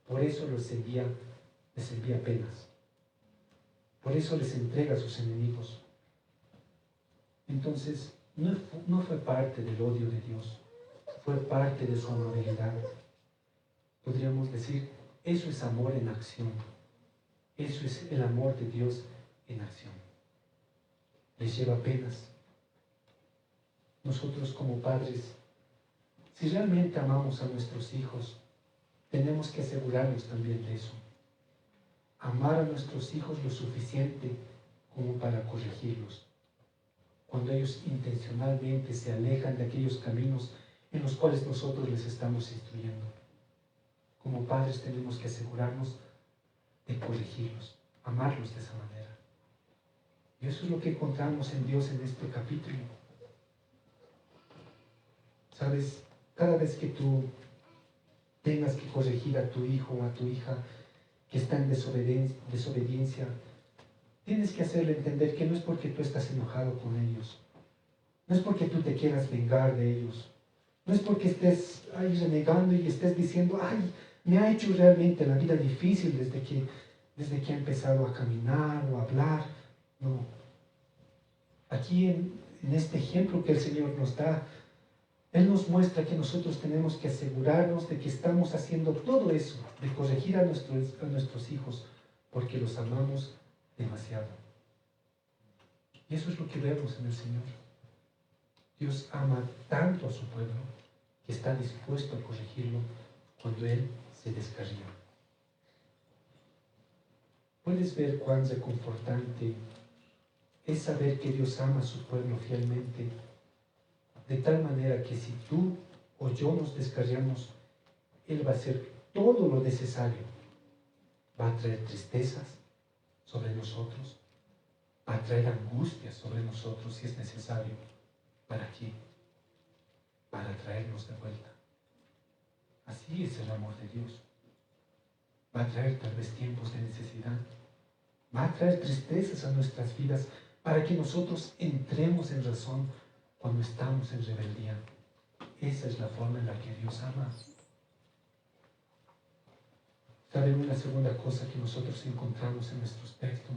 Por eso les envía penas. Por eso les entrega a sus enemigos. Entonces, no fue parte del odio de Dios, fue parte de su amabilidad. Podríamos decir, eso es amor en acción. Eso es el amor de Dios en acción. Les lleva penas. Nosotros como padres, si realmente amamos a nuestros hijos, tenemos que asegurarnos también de eso. Amar a nuestros hijos lo suficiente como para corregirlos. Cuando ellos intencionalmente se alejan de aquellos caminos en los cuales nosotros les estamos instruyendo. Como padres tenemos que asegurarnos de corregirlos, amarlos de esa manera. Y eso es lo que encontramos en Dios en este capítulo. ¿Sabes? Cada vez que tú tengas que corregir a tu hijo o a tu hija que está en desobediencia, tienes que hacerle entender que no es porque tú estás enojado con ellos, no es porque tú te quieras vengar de ellos, no es porque estés ahí renegando y estés diciendo, ay, me ha hecho realmente la vida difícil desde que ha empezado a caminar o a hablar. No. Aquí en este ejemplo que el Señor nos da, Él nos muestra que nosotros tenemos que asegurarnos de que estamos haciendo todo eso, de corregir a nuestros hijos, porque los amamos demasiado. Y eso es lo que vemos en el Señor. Dios ama tanto a su pueblo que está dispuesto a corregirlo cuando Él se descarría. ¿Puedes ver cuán reconfortante es saber que Dios ama a su pueblo fielmente? De tal manera que si tú o yo nos descarriamos, Él va a hacer todo lo necesario. Va a traer tristezas sobre nosotros, va a traer angustias sobre nosotros si es necesario. ¿Para qué? Para traernos de vuelta. Así es el amor de Dios. Va a traer tal vez tiempos de necesidad. Va a traer tristezas a nuestras vidas para que nosotros entremos en razón cuando estamos en rebeldía. Esa es la forma en la que Dios ama. ¿Saben? Una segunda cosa que nosotros encontramos en nuestros textos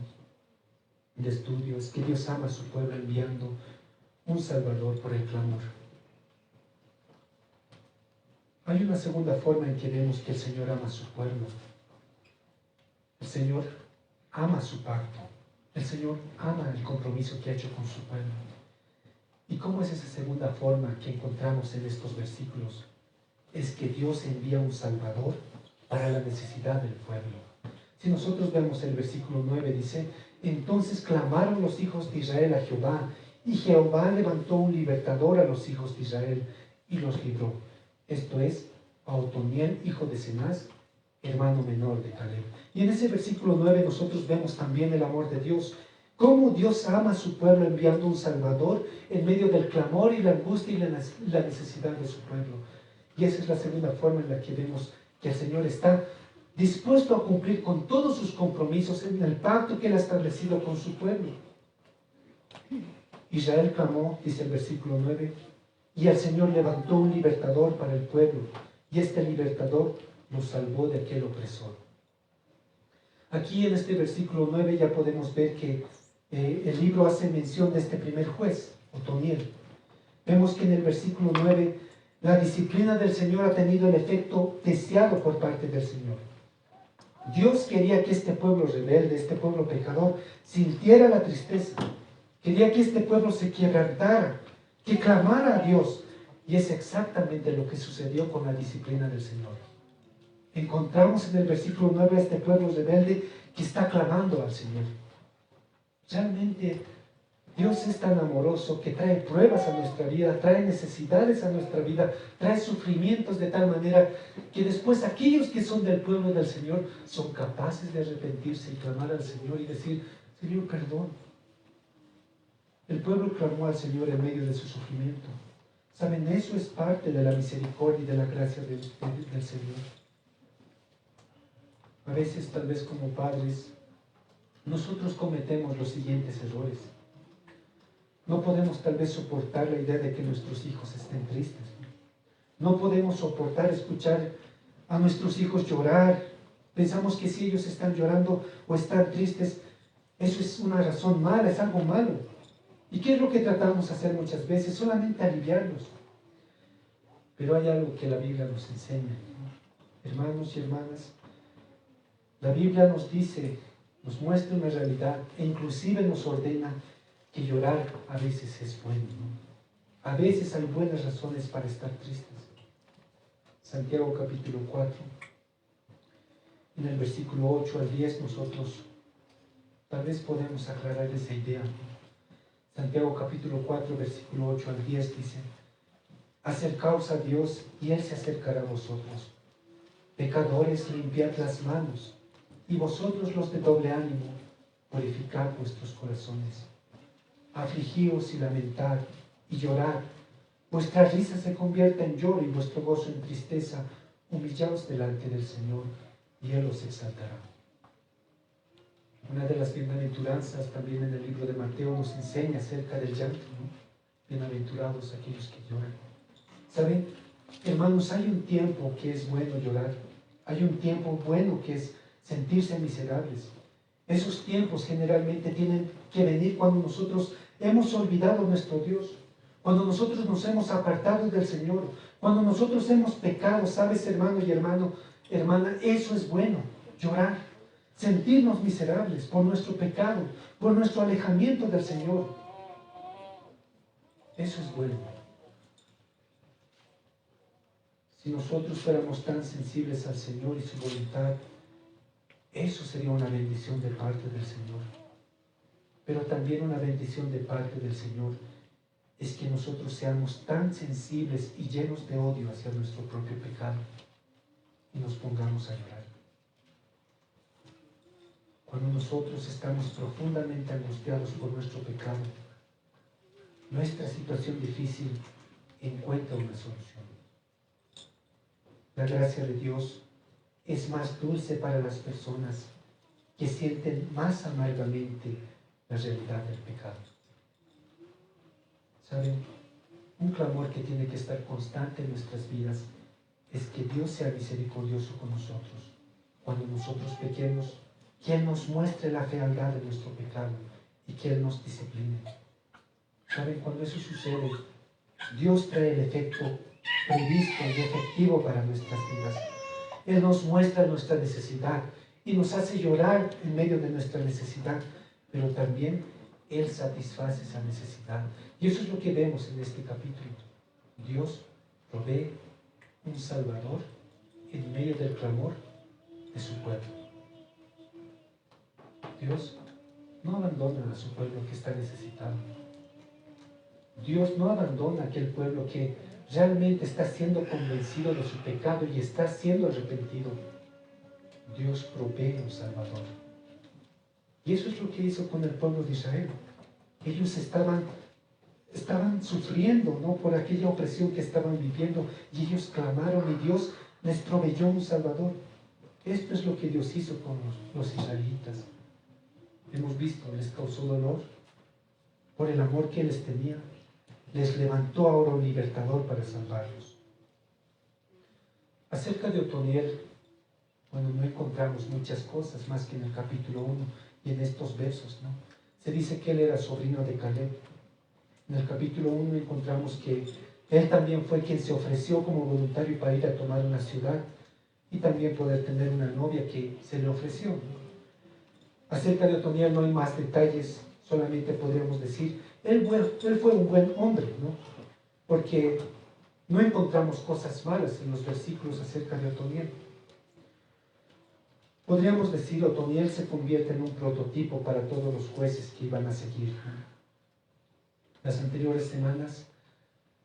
de estudio es que Dios ama a su pueblo enviando un Salvador por el clamor. Hay una segunda forma en que vemos que el Señor ama a su pueblo. El Señor ama su pacto. El Señor ama el compromiso que ha hecho con su pueblo. ¿Y cómo es esa segunda forma que encontramos en estos versículos? Es que Dios envía un Salvador para la necesidad del pueblo. Si nosotros vemos el versículo 9, dice, entonces clamaron los hijos de Israel a Jehová, Y Jehová levantó un libertador a los hijos de Israel y los libró. Esto es, a Otoniel, hijo de Cenaz, hermano menor de Caleb. Y en ese versículo 9 nosotros vemos también el amor de Dios. Cómo Dios ama a su pueblo enviando un Salvador en medio del clamor y la angustia y la necesidad de su pueblo. Y esa es la segunda forma en la que vemos que el Señor está dispuesto a cumplir con todos sus compromisos en el pacto que Él ha establecido con su pueblo. Israel clamó, dice el versículo 9, y el Señor levantó un libertador para el pueblo, y este libertador nos salvó de aquel opresor. Aquí en este versículo 9 ya podemos ver que el libro hace mención de este primer juez, Otoniel. Vemos que en el versículo 9 la disciplina del Señor ha tenido el efecto deseado por parte del Señor. Dios quería que este pueblo rebelde, este pueblo pecador, sintiera la tristeza. Quería que este pueblo se quebrantara, que clamara a Dios. Y es exactamente lo que sucedió con la disciplina del Señor. Encontramos en el versículo 9 a este pueblo rebelde que está clamando al Señor. Realmente Dios es tan amoroso que trae pruebas a nuestra vida, trae necesidades a nuestra vida, trae sufrimientos de tal manera que después aquellos que son del pueblo del Señor son capaces de arrepentirse y clamar al Señor y decir, Señor, perdón. El pueblo clamó al Señor en medio de su sufrimiento. ¿Saben? Eso es parte de la misericordia y de la gracia del Señor. A veces, tal vez como padres, nosotros cometemos los siguientes errores. No podemos tal vez soportar la idea de que nuestros hijos estén tristes. No podemos soportar escuchar a nuestros hijos llorar. Pensamos que si ellos están llorando o están tristes, eso es una razón mala, es algo malo. ¿Y qué es lo que tratamos de hacer muchas veces? Solamente aliviarlos. Pero hay algo que la Biblia nos enseña, ¿no? Hermanos y hermanas, la Biblia nos dice, nos muestra una realidad e inclusive nos ordena que llorar a veces es bueno, ¿no? A veces hay buenas razones para estar tristes. Santiago capítulo 4, en el versículo 8 al 10 nosotros tal vez podemos aclarar esa idea, ¿no? Santiago capítulo 4, versículo 8 al 10 dice, acercaos a Dios y Él se acercará a vosotros. Pecadores, limpiad las manos, y vosotros los de doble ánimo, purificad vuestros corazones. Afligíos y lamentad y llorad. Vuestra risa se convierta en lloro y vuestro gozo en tristeza. Humillaos delante del Señor y Él os exaltará. Una de las bienaventuranzas también en el libro de Mateo nos enseña acerca del llanto, ¿no? Bienaventurados aquellos que lloran. ¿Saben? Hermanos, hay un tiempo que es bueno llorar. Hay un tiempo bueno que es sentirse miserables. Esos tiempos generalmente tienen que venir cuando nosotros hemos olvidado a nuestro Dios, cuando nosotros nos hemos apartado del Señor, cuando nosotros hemos pecado. ¿Sabes, hermano y hermana? Eso es bueno, llorar, sentirnos miserables por nuestro pecado, por nuestro alejamiento del Señor. Eso es bueno. Si nosotros fuéramos tan sensibles al Señor y su voluntad, eso sería una bendición de parte del Señor. Pero también una bendición de parte del Señor es que nosotros seamos tan sensibles y llenos de odio hacia nuestro propio pecado y nos pongamos a llorar. Cuando nosotros estamos profundamente angustiados por nuestro pecado, nuestra situación difícil encuentra una solución. La gracia de Dios es más dulce para las personas que sienten más amargamente la realidad del pecado. ¿Saben? Un clamor que tiene que estar constante en nuestras vidas es que Dios sea misericordioso con nosotros. Cuando nosotros pequemos, que Él nos muestre la fealdad de nuestro pecado y que Él nos discipline. ¿Saben? Cuando eso sucede, Dios trae el efecto previsto y efectivo para nuestras vidas. Él nos muestra nuestra necesidad y nos hace llorar en medio de nuestra necesidad, pero también Él satisface esa necesidad. Y eso es lo que vemos en este capítulo. Dios provee un Salvador en medio del clamor de su pueblo. Dios no abandona a su pueblo que está necesitado. Dios no abandona a aquel pueblo que realmente está siendo convencido de su pecado y está siendo arrepentido. Dios provee un Salvador. Y eso es lo que hizo con el pueblo de Israel. Ellos estaban sufriendo, ¿no?, por aquella opresión que estaban viviendo, y ellos clamaron y Dios les proveyó un Salvador. Esto es lo que Dios hizo con los israelitas. Hemos visto, les causó dolor por el amor que les tenía. Les levantó ahora un libertador para salvarlos. Acerca de Otoniel, bueno, no encontramos muchas cosas más que en el capítulo 1 y en estos versos, ¿no? Se dice que él era sobrino de Caleb. En el capítulo 1 encontramos que él también fue quien se ofreció como voluntario para ir a tomar una ciudad y también poder tener una novia que se le ofreció, ¿no? Acerca de Otoniel no hay más detalles, solamente podríamos decir, él fue un buen hombre, ¿no? Porque no encontramos cosas malas en los versículos acerca de Otoniel. Podríamos decir, Otoniel se convierte en un prototipo para todos los jueces que iban a seguir. Las anteriores semanas,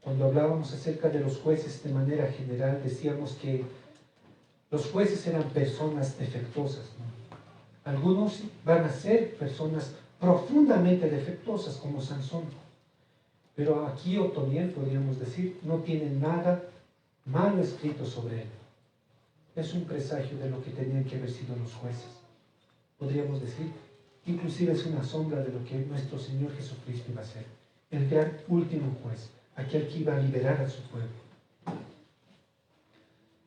cuando hablábamos acerca de los jueces de manera general, decíamos que los jueces eran personas defectuosas, ¿no? Algunos van a ser personas profundamente defectuosas, como Sansón. Pero aquí Otoniel, podríamos decir, no tiene nada malo escrito sobre él. Es un presagio de lo que tenían que haber sido los jueces. Podríamos decir, inclusive es una sombra de lo que nuestro Señor Jesucristo iba a ser. El gran último juez, aquel que iba a liberar a su pueblo.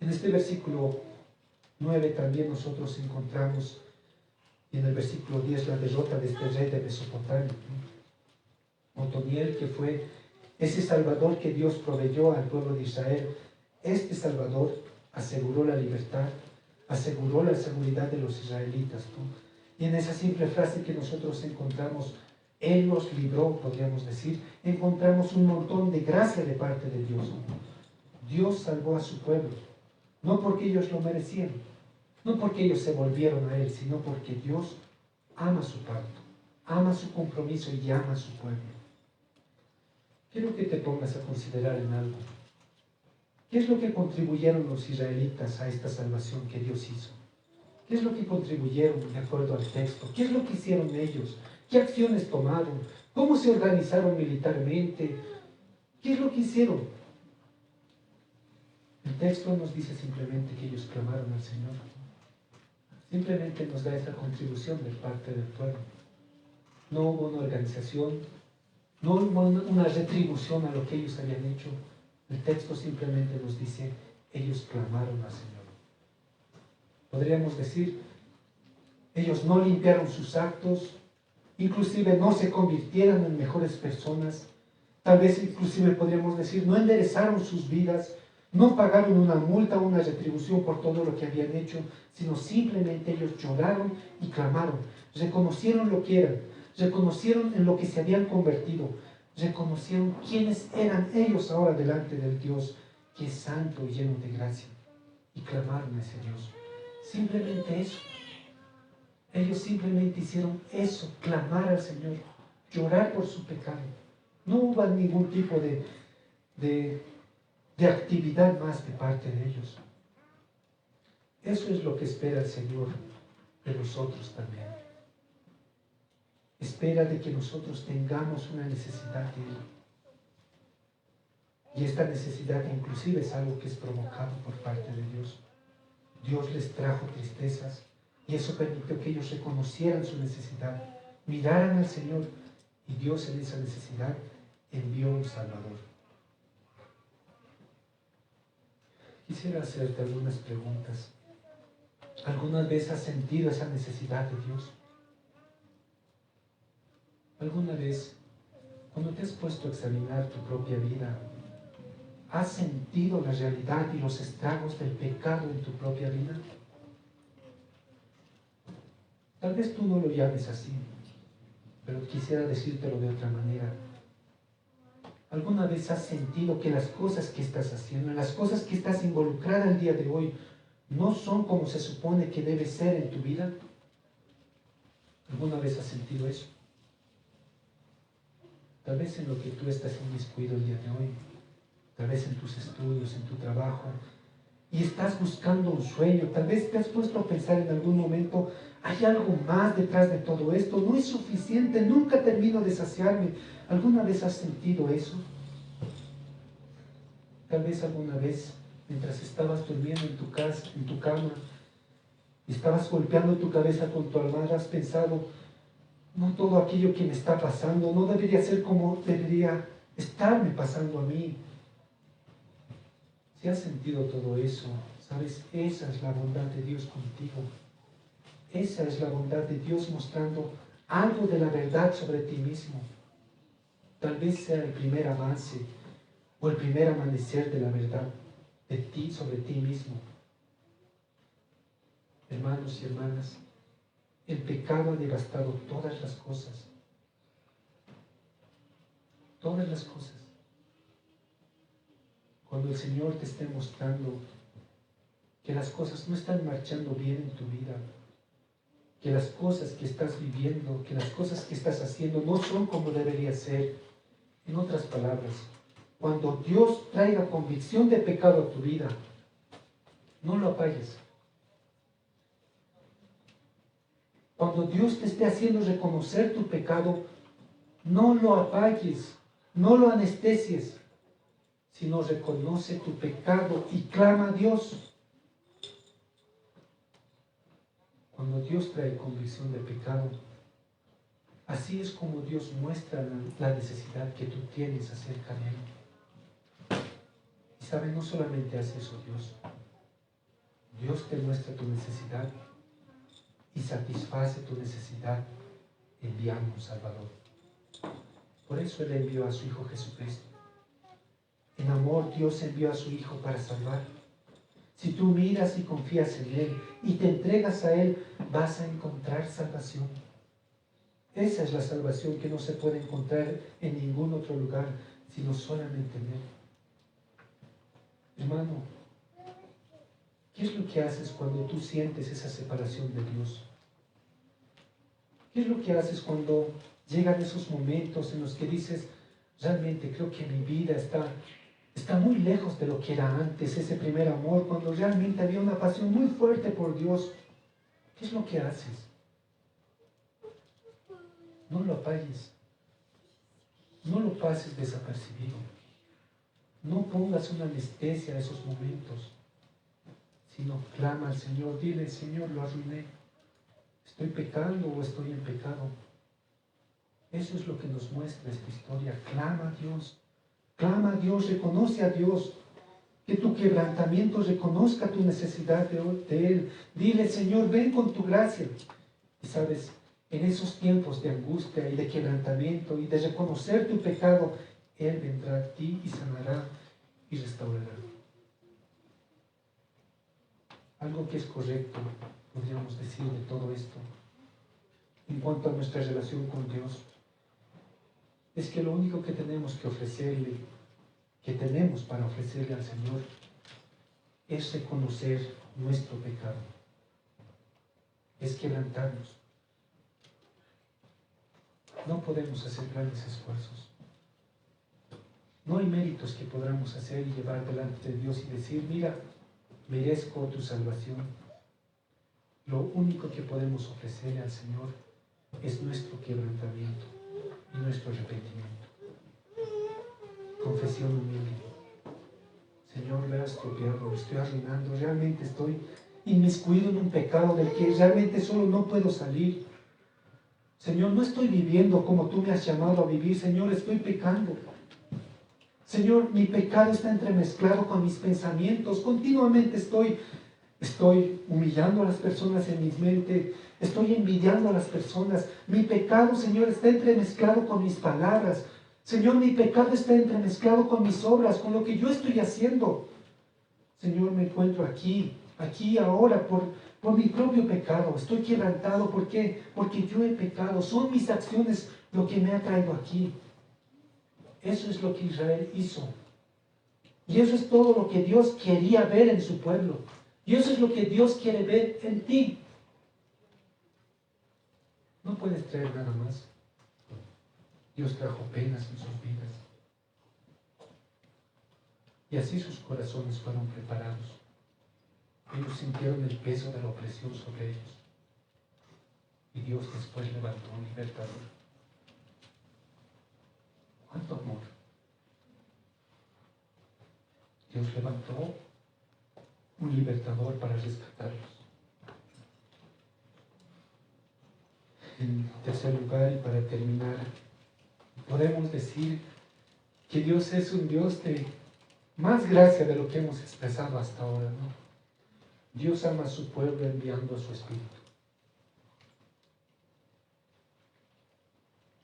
En este versículo 9 también nosotros encontramos, y en el versículo 10, la derrota de este rey de Mesopotamia, ¿no? Otoniel, que fue ese Salvador que Dios proveyó al pueblo de Israel. Este Salvador aseguró la libertad, aseguró la seguridad de los israelitas, ¿no? Y en esa simple frase que nosotros encontramos, Él los libró, podríamos decir, encontramos un montón de gracia de parte de Dios, ¿no? Dios salvó a su pueblo, no porque ellos lo merecían, no porque ellos se volvieron a Él, sino porque Dios ama su pacto, ama su compromiso y ama a su pueblo. Quiero que te pongas a considerar en algo. ¿Qué es lo que contribuyeron los israelitas a esta salvación que Dios hizo? ¿Qué es lo que contribuyeron de acuerdo al texto? ¿Qué es lo que hicieron ellos? ¿Qué acciones tomaron? ¿Cómo se organizaron militarmente? ¿Qué es lo que hicieron? El texto nos dice simplemente que ellos clamaron al Señor. Simplemente nos da esa contribución de parte del pueblo. No hubo una organización, no hubo una retribución a lo que ellos habían hecho. El texto simplemente nos dice, ellos clamaron al Señor. Podríamos decir, ellos no limpiaron sus actos, inclusive no se convirtieron en mejores personas, tal vez inclusive podríamos decir, no enderezaron sus vidas, no pagaron una multa o una retribución por todo lo que habían hecho, sino simplemente ellos lloraron y clamaron, reconocieron lo que eran, reconocieron en lo que se habían convertido, reconocieron quiénes eran ellos ahora delante del Dios que es santo y lleno de gracia, y clamaron a ese Dios. Simplemente eso. Ellos simplemente hicieron eso, clamar al Señor, llorar por su pecado. No hubo ningún tipo de actividad más de parte de ellos. Eso es lo que espera el Señor de nosotros también. Espera de que nosotros tengamos una necesidad de Él. Y esta necesidad inclusive es algo que es provocado por parte de Dios. Dios les trajo tristezas y eso permitió que ellos reconocieran su necesidad, miraran al Señor, y Dios en esa necesidad envió un Salvador. Quisiera hacerte algunas preguntas. ¿Alguna vez has sentido esa necesidad de Dios? ¿Alguna vez, cuando te has puesto a examinar tu propia vida, has sentido la realidad y los estragos del pecado en tu propia vida? Tal vez tú no lo llames así, pero quisiera decírtelo de otra manera. ¿Alguna vez has sentido que las cosas que estás haciendo, las cosas que estás involucrada el día de hoy, no son como se supone que debe ser en tu vida? ¿Alguna vez has sentido eso? tal vez en lo que tú estás inmiscuido el día de hoy, tal vez en tus estudios, en tu trabajo, y estás buscando un sueño, tal vez te has puesto a pensar en algún momento, hay algo más detrás de todo esto, no es suficiente, nunca termino de saciarme. ¿Alguna vez has sentido eso? Tal vez alguna vez, mientras estabas durmiendo en tu casa, en tu cama, y estabas golpeando tu cabeza con tu almohada, has pensado, no todo aquello que me está pasando, no debería ser como debería estarme pasando a mí. Si has sentido todo eso, sabes, esa es la bondad de Dios contigo. Esa es la bondad de Dios mostrando algo de la verdad sobre ti mismo. Tal vez sea el primer avance o el primer amanecer de la verdad de ti sobre ti mismo. Hermanos y hermanas, el pecado ha devastado todas las cosas. Todas las cosas. Cuando el Señor te esté mostrando que las cosas no están marchando bien en tu vida, que las cosas que estás viviendo, que las cosas que estás haciendo no son como debería ser. En otras palabras, cuando Dios traiga convicción de pecado a tu vida, no lo apagues. Cuando Dios te esté haciendo reconocer tu pecado, no lo apagues, no lo anestesies, sino reconoce tu pecado y clama a Dios. Cuando Dios trae convicción de pecado, así es como Dios muestra la necesidad que tú tienes acerca de Él. Y sabe, no solamente hace eso Dios. Dios te muestra tu necesidad y satisface tu necesidad enviando un Salvador. Por eso Él envió a su Hijo Jesucristo. En amor Dios envió a su Hijo para salvar. Si tú miras y confías en Él y te entregas a Él, vas a encontrar salvación. Esa es la salvación que no se puede encontrar en ningún otro lugar, sino solamente en Él. Hermano, ¿qué es lo que haces cuando tú sientes esa separación de Dios? ¿Qué es lo que haces cuando llegan esos momentos en los que dices, realmente creo que mi vida está muy lejos de lo que era antes, ese primer amor, cuando realmente había una pasión muy fuerte por Dios? ¿Qué es lo que haces? No lo apagues. No lo pases desapercibido. No pongas una anestesia a esos momentos, sino clama al Señor. Dile, Señor, lo arruiné. ¿Estoy pecando o estoy en pecado? Eso es lo que nos muestra esta historia. Clama a Dios. Clama a Dios, reconoce a Dios. Que tu quebrantamiento reconozca tu necesidad de Él. Dile, Señor, ven con tu gracia. Y sabes, en esos tiempos de angustia y de quebrantamiento y de reconocer tu pecado, Él vendrá a ti y sanará y restaurará. Algo que es correcto, podríamos decir, de todo esto, en cuanto a nuestra relación con Dios, es que lo único que tenemos que ofrecerle, que tenemos para ofrecerle al Señor, es reconocer nuestro pecado, es quebrantarnos. No podemos hacer grandes esfuerzos. No hay méritos que podamos hacer y llevar delante de Dios y decir, mira, merezco tu salvación. Lo único que podemos ofrecerle al Señor es nuestro quebrantamiento y nuestro arrepentimiento. Confesión humilde. Señor, me he estropeado, me estoy arruinando, realmente estoy inmiscuido en un pecado del que realmente solo no puedo salir. Señor, no estoy viviendo como tú me has llamado a vivir. Señor, estoy pecando. Señor, mi pecado está entremezclado con mis pensamientos. Continuamente estoy humillando a las personas en mi mente. Estoy envidiando a las personas. Mi pecado, Señor, está entremezclado con mis palabras. Señor, mi pecado está entremezclado con mis obras, con lo que yo estoy haciendo. Señor, me encuentro aquí, ahora, por mi propio pecado. Estoy quebrantado. ¿Por qué? Porque yo he pecado. Son mis acciones lo que me ha traído aquí. Eso es lo que Israel hizo. Y eso es todo lo que Dios quería ver en su pueblo. Y eso es lo que Dios quiere ver en ti. No puedes traer nada más. Dios trajo penas en sus vidas. Y así sus corazones fueron preparados. Ellos sintieron el peso de la opresión sobre ellos. Y Dios después levantó un libertador. ¿Cuánto amor? Dios levantó un libertador para rescatarlos. En tercer lugar, y para terminar, podemos decir que Dios es un Dios de más gracia de lo que hemos expresado hasta ahora, ¿no? Dios ama a su pueblo enviando a su Espíritu.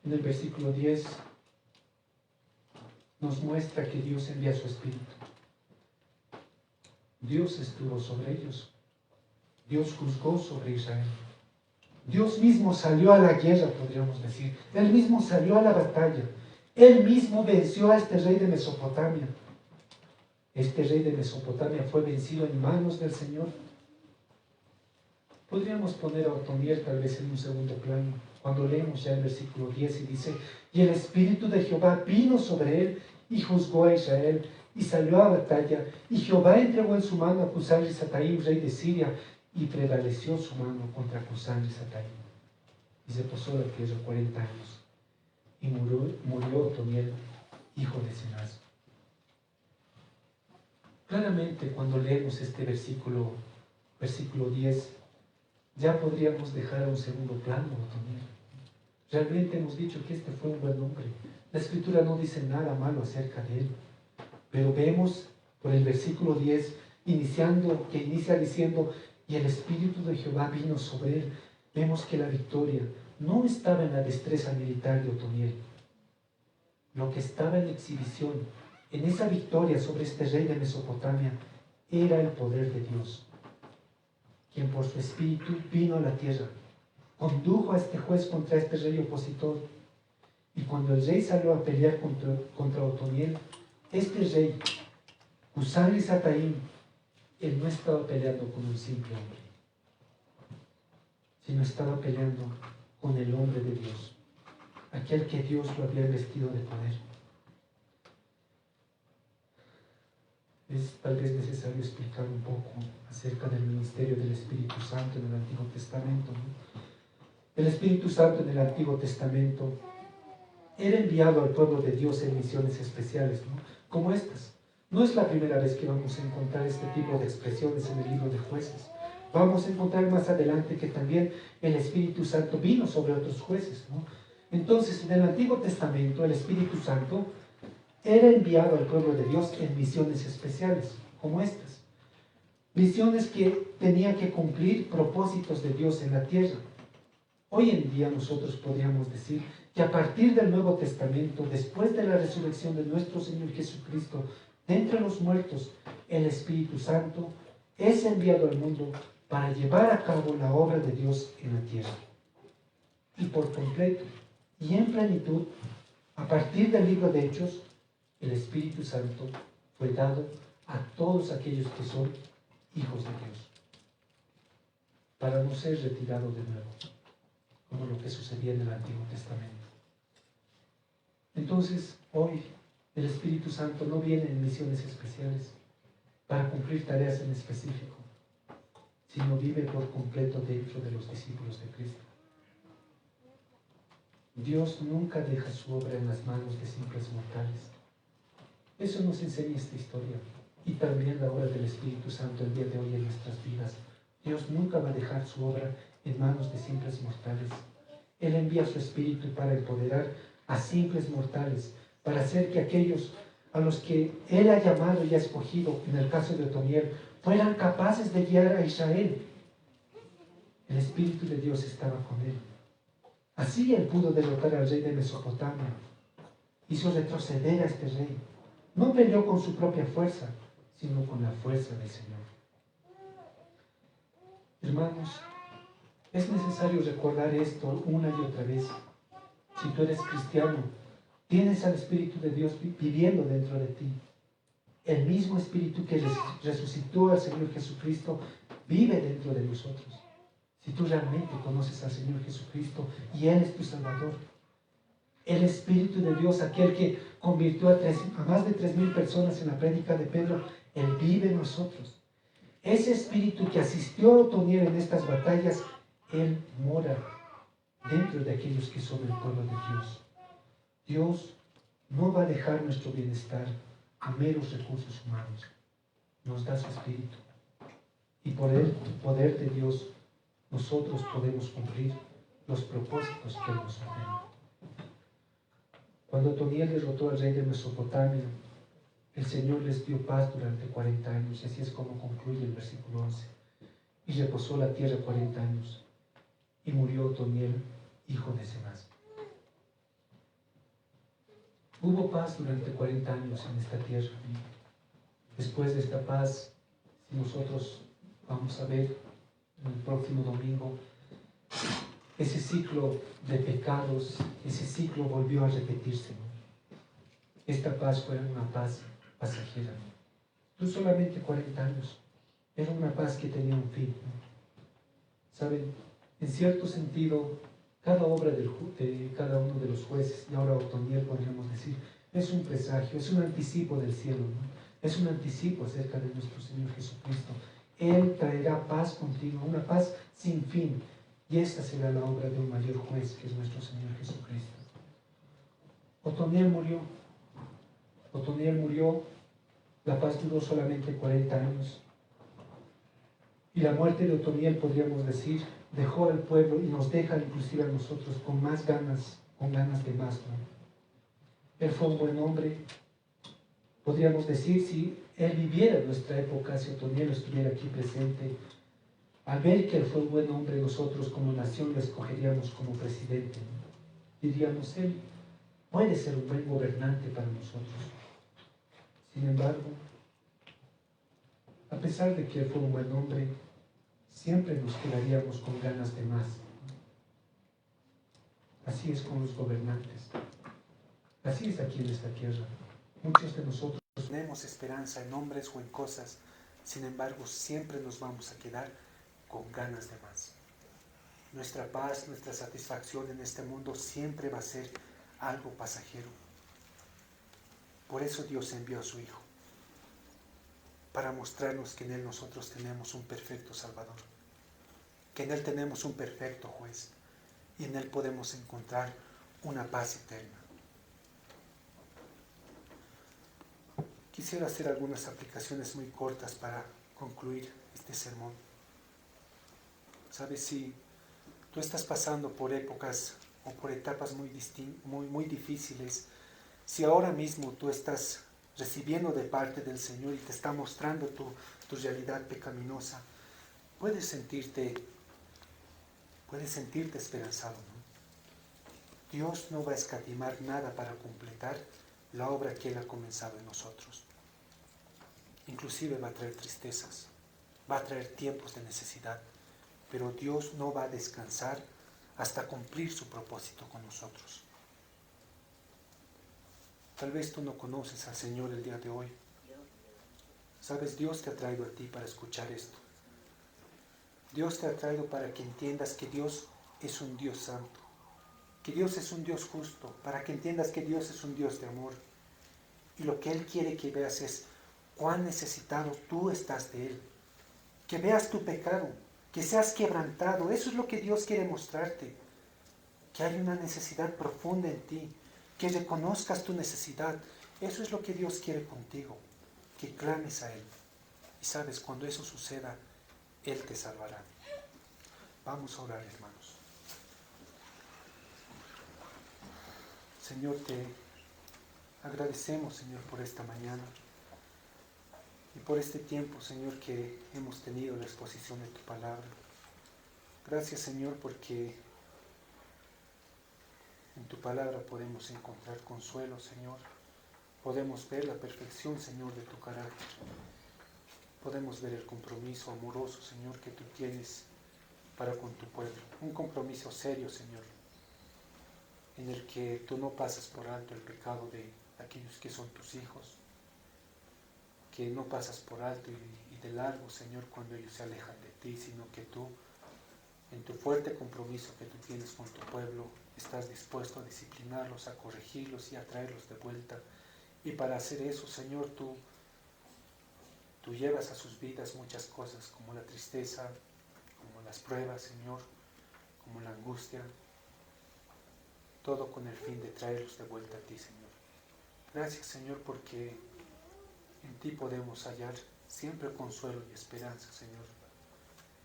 En el versículo 10 nos muestra que Dios envía a su Espíritu. Dios estuvo sobre ellos. Dios juzgó sobre Israel. Dios mismo salió a la guerra, podríamos decir. Él mismo salió a la batalla. Él mismo venció a este rey de Mesopotamia. Este rey de Mesopotamia fue vencido en manos del Señor. Podríamos poner a Otoniel tal vez en un segundo plano, cuando leemos ya el versículo 10 y dice: y el Espíritu de Jehová vino sobre él y juzgó a Israel y salió a batalla, y Jehová entregó en su mano a Cusán-Risataim, rey de Siria, y prevaleció su mano contra Cusán-Risataim. Y se posó la tierra 40 años, y murió Otoniel, hijo de Cenaz. Claramente, cuando leemos este versículo 10, ya podríamos dejar a un segundo plano a Otoniel. Realmente hemos dicho que este fue un buen hombre. La Escritura no dice nada malo acerca de él. Pero vemos por el versículo 10, que inicia diciendo: y el Espíritu de Jehová vino sobre él. Vemos que la victoria no estaba en la destreza militar de Otoniel. Lo que estaba en exhibición, en esa victoria sobre este rey de Mesopotamia, era el poder de Dios, quien por su Espíritu vino a la tierra, condujo a este juez contra este rey opositor. Y cuando el rey salió a pelear contra Otoniel, este rey, Cusán-Risataim, él no estaba peleando con un simple hombre, sino estaba peleando con el hombre de Dios, aquel que Dios lo había vestido de poder. Es tal vez necesario explicar un poco acerca del ministerio del Espíritu Santo en el Antiguo Testamento, ¿no? El Espíritu Santo en el Antiguo Testamento era enviado al pueblo de Dios en misiones especiales, ¿no? Como estas. No es la primera vez que vamos a encontrar este tipo de expresiones en el libro de Jueces. Vamos a encontrar más adelante que también el Espíritu Santo vino sobre otros jueces, ¿no? Entonces, en el Antiguo Testamento, el Espíritu Santo era enviado al pueblo de Dios en misiones especiales, como estas. Misiones que tenían que cumplir propósitos de Dios en la tierra. Hoy en día nosotros podríamos decir que a partir del Nuevo Testamento, después de la resurrección de nuestro Señor Jesucristo de entre los muertos, el Espíritu Santo es enviado al mundo para llevar a cabo la obra de Dios en la tierra. Y por completo y en plenitud, a partir del libro de Hechos, el Espíritu Santo fue dado a todos aquellos que son hijos de Dios, para no ser retirado de nuevo, como lo que sucedía en el Antiguo Testamento. Entonces, hoy el Espíritu Santo no viene en misiones especiales para cumplir tareas en específico, sino vive por completo dentro de los discípulos de Cristo. Dios nunca deja su obra en las manos de simples mortales. Eso nos enseña esta historia, y también la obra del Espíritu Santo el día de hoy en nuestras vidas. Dios nunca va a dejar su obra en manos de simples mortales. Él envía su Espíritu para empoderar a simples mortales, para hacer que aquellos a los que Él ha llamado y ha escogido, en el caso de Otoniel, fueran capaces de guiar a Israel. El Espíritu de Dios estaba con él. Así él pudo derrotar al rey de Mesopotamia. Hizo retroceder a este rey. No peleó con su propia fuerza, sino con la fuerza del Señor. Hermanos, es necesario recordar esto una y otra vez. Si tú eres cristiano, tienes al Espíritu de Dios viviendo dentro de ti. El mismo Espíritu que resucitó al Señor Jesucristo vive dentro de nosotros. Si tú realmente conoces al Señor Jesucristo y Él es tu Salvador, El Espíritu de Dios, aquel que convirtió a más de 3,000 personas en la prédica de Pedro, Él vive en nosotros. Ese Espíritu que asistió a Otoniel en estas batallas, Él mora dentro de aquellos que son el pueblo de Dios. Dios no va a dejar nuestro bienestar a meros recursos humanos. Nos da su Espíritu. Y por el poder de Dios, nosotros podemos cumplir los propósitos que Él nos ordena. Cuando Otoniel derrotó al rey de Mesopotamia, el Señor les dio paz durante 40 años, y así es como concluye el versículo 11. Y reposó la tierra 40 años, y murió Otoniel, hijo de Cenaz. Hubo paz durante 40 años en esta tierra. Después de esta paz, si nosotros vamos a ver en el próximo domingo, ese ciclo de pecados, ese ciclo volvió a repetirse. Esta paz fue una paz pasajera. No solamente 40 años, era una paz que tenía un fin. ¿Saben? En cierto sentido, cada obra de cada uno de los jueces, y ahora Otoniel podríamos decir, es un presagio, es un anticipo del cielo, ¿no? Es un anticipo acerca de nuestro Señor Jesucristo. Él traerá paz continua, una paz sin fin, y esta será la obra de un mayor juez, que es nuestro Señor Jesucristo. Otoniel murió. Otoniel murió, la paz duró solamente 40 años. Y la muerte de Otoniel, podríamos decir, dejó al pueblo y nos deja inclusive a nosotros con más ganas, con ganas de más, ¿no? Él fue un buen hombre. Podríamos decir, si él viviera en nuestra época, si Otoniel estuviera aquí presente, al ver que él fue un buen hombre, nosotros como nación lo escogeríamos como presidente, ¿no? Diríamos, él puede ser un buen gobernante para nosotros. Sin embargo, a pesar de que él fue un buen hombre, siempre nos quedaríamos con ganas de más. Así es con los gobernantes. Así es aquí en esta tierra. Muchos de nosotros tenemos esperanza en hombres o en cosas, sin embargo, siempre nos vamos a quedar con ganas de más. Nuestra paz, nuestra satisfacción en este mundo siempre va a ser algo pasajero. Por eso Dios envió a su Hijo, para mostrarnos que en Él nosotros tenemos un perfecto Salvador, que en Él tenemos un perfecto juez, y en Él podemos encontrar una paz eterna. Quisiera hacer algunas aplicaciones muy cortas para concluir este sermón. ¿Sabes? Si tú estás pasando por épocas o por etapas muy difíciles, si ahora mismo tú estás recibiendo de parte del Señor y te está mostrando tu realidad pecaminosa, puedes sentirte esperanzado, ¿no? Dios no va a escatimar nada para completar la obra que Él ha comenzado en nosotros. Inclusive va a traer tristezas, va a traer tiempos de necesidad, pero Dios no va a descansar hasta cumplir su propósito con nosotros. Tal vez tú no conoces al Señor el día de hoy. Sabes, Dios te ha traído a ti para escuchar esto. Dios te ha traído para que entiendas que Dios es un Dios santo, que Dios es un Dios justo, para que entiendas que Dios es un Dios de amor. Y lo que Él quiere que veas es cuán necesitado tú estás de Él. Que veas tu pecado, que seas quebrantado. Eso es lo que Dios quiere mostrarte. Que hay una necesidad profunda en ti, que reconozcas tu necesidad. Eso es lo que Dios quiere contigo, que clames a Él. Y sabes, cuando eso suceda, Él te salvará. Vamos a orar, hermanos. Señor, te agradecemos, Señor, por esta mañana y por este tiempo, Señor, que hemos tenido la exposición de tu palabra. Gracias, Señor, porque en tu palabra podemos encontrar consuelo, Señor. Podemos ver la perfección, Señor, de tu carácter. Podemos ver el compromiso amoroso, Señor, que tú tienes para con tu pueblo. Un compromiso serio, Señor, en el que tú no pasas por alto el pecado de aquellos que son tus hijos, que no pasas por alto y de largo, Señor, cuando ellos se alejan de ti, sino que tú en tu fuerte compromiso que tú tienes con tu pueblo, estás dispuesto a disciplinarlos, a corregirlos y a traerlos de vuelta. Y para hacer eso, Señor, tú llevas a sus vidas muchas cosas, como la tristeza, como las pruebas, Señor, como la angustia, todo con el fin de traerlos de vuelta a ti, Señor. Gracias, Señor, porque en ti podemos hallar siempre consuelo y esperanza, Señor.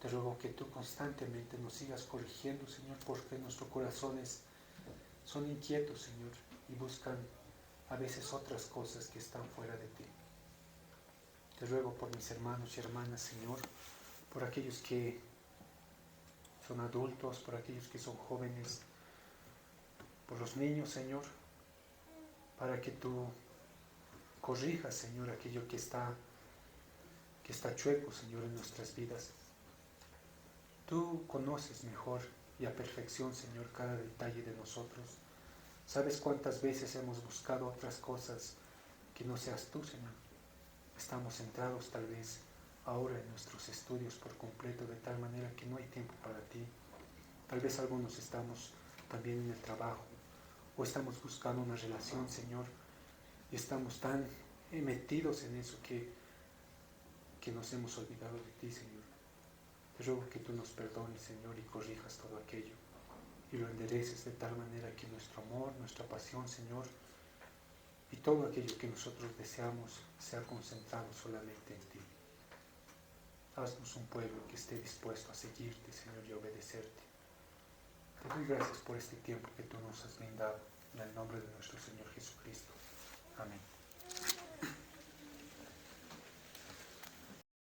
Te ruego que tú constantemente nos sigas corrigiendo, Señor, porque nuestros corazones son inquietos, Señor, y buscan a veces otras cosas que están fuera de ti. Te ruego por mis hermanos y hermanas, Señor, por aquellos que son adultos, por aquellos que son jóvenes, por los niños, Señor, para que tú corrijas, Señor, aquello que está chueco, Señor, en nuestras vidas. Tú conoces mejor y a perfección, Señor, cada detalle de nosotros. Sabes cuántas veces hemos buscado otras cosas que no seas tú, Señor. Estamos centrados tal vez ahora en nuestros estudios por completo, de tal manera que no hay tiempo para ti. Tal vez algunos estamos también en el trabajo, o estamos buscando una relación, Señor, y estamos tan metidos en eso que nos hemos olvidado de ti, Señor. Te ruego que tú nos perdones, Señor, y corrijas todo aquello, y lo endereces de tal manera que nuestro amor, nuestra pasión, Señor, y todo aquello que nosotros deseamos sea concentrado solamente en ti. Haznos un pueblo que esté dispuesto a seguirte, Señor, y a obedecerte. Te doy gracias por este tiempo que tú nos has brindado, en el nombre de nuestro Señor Jesucristo. Amén.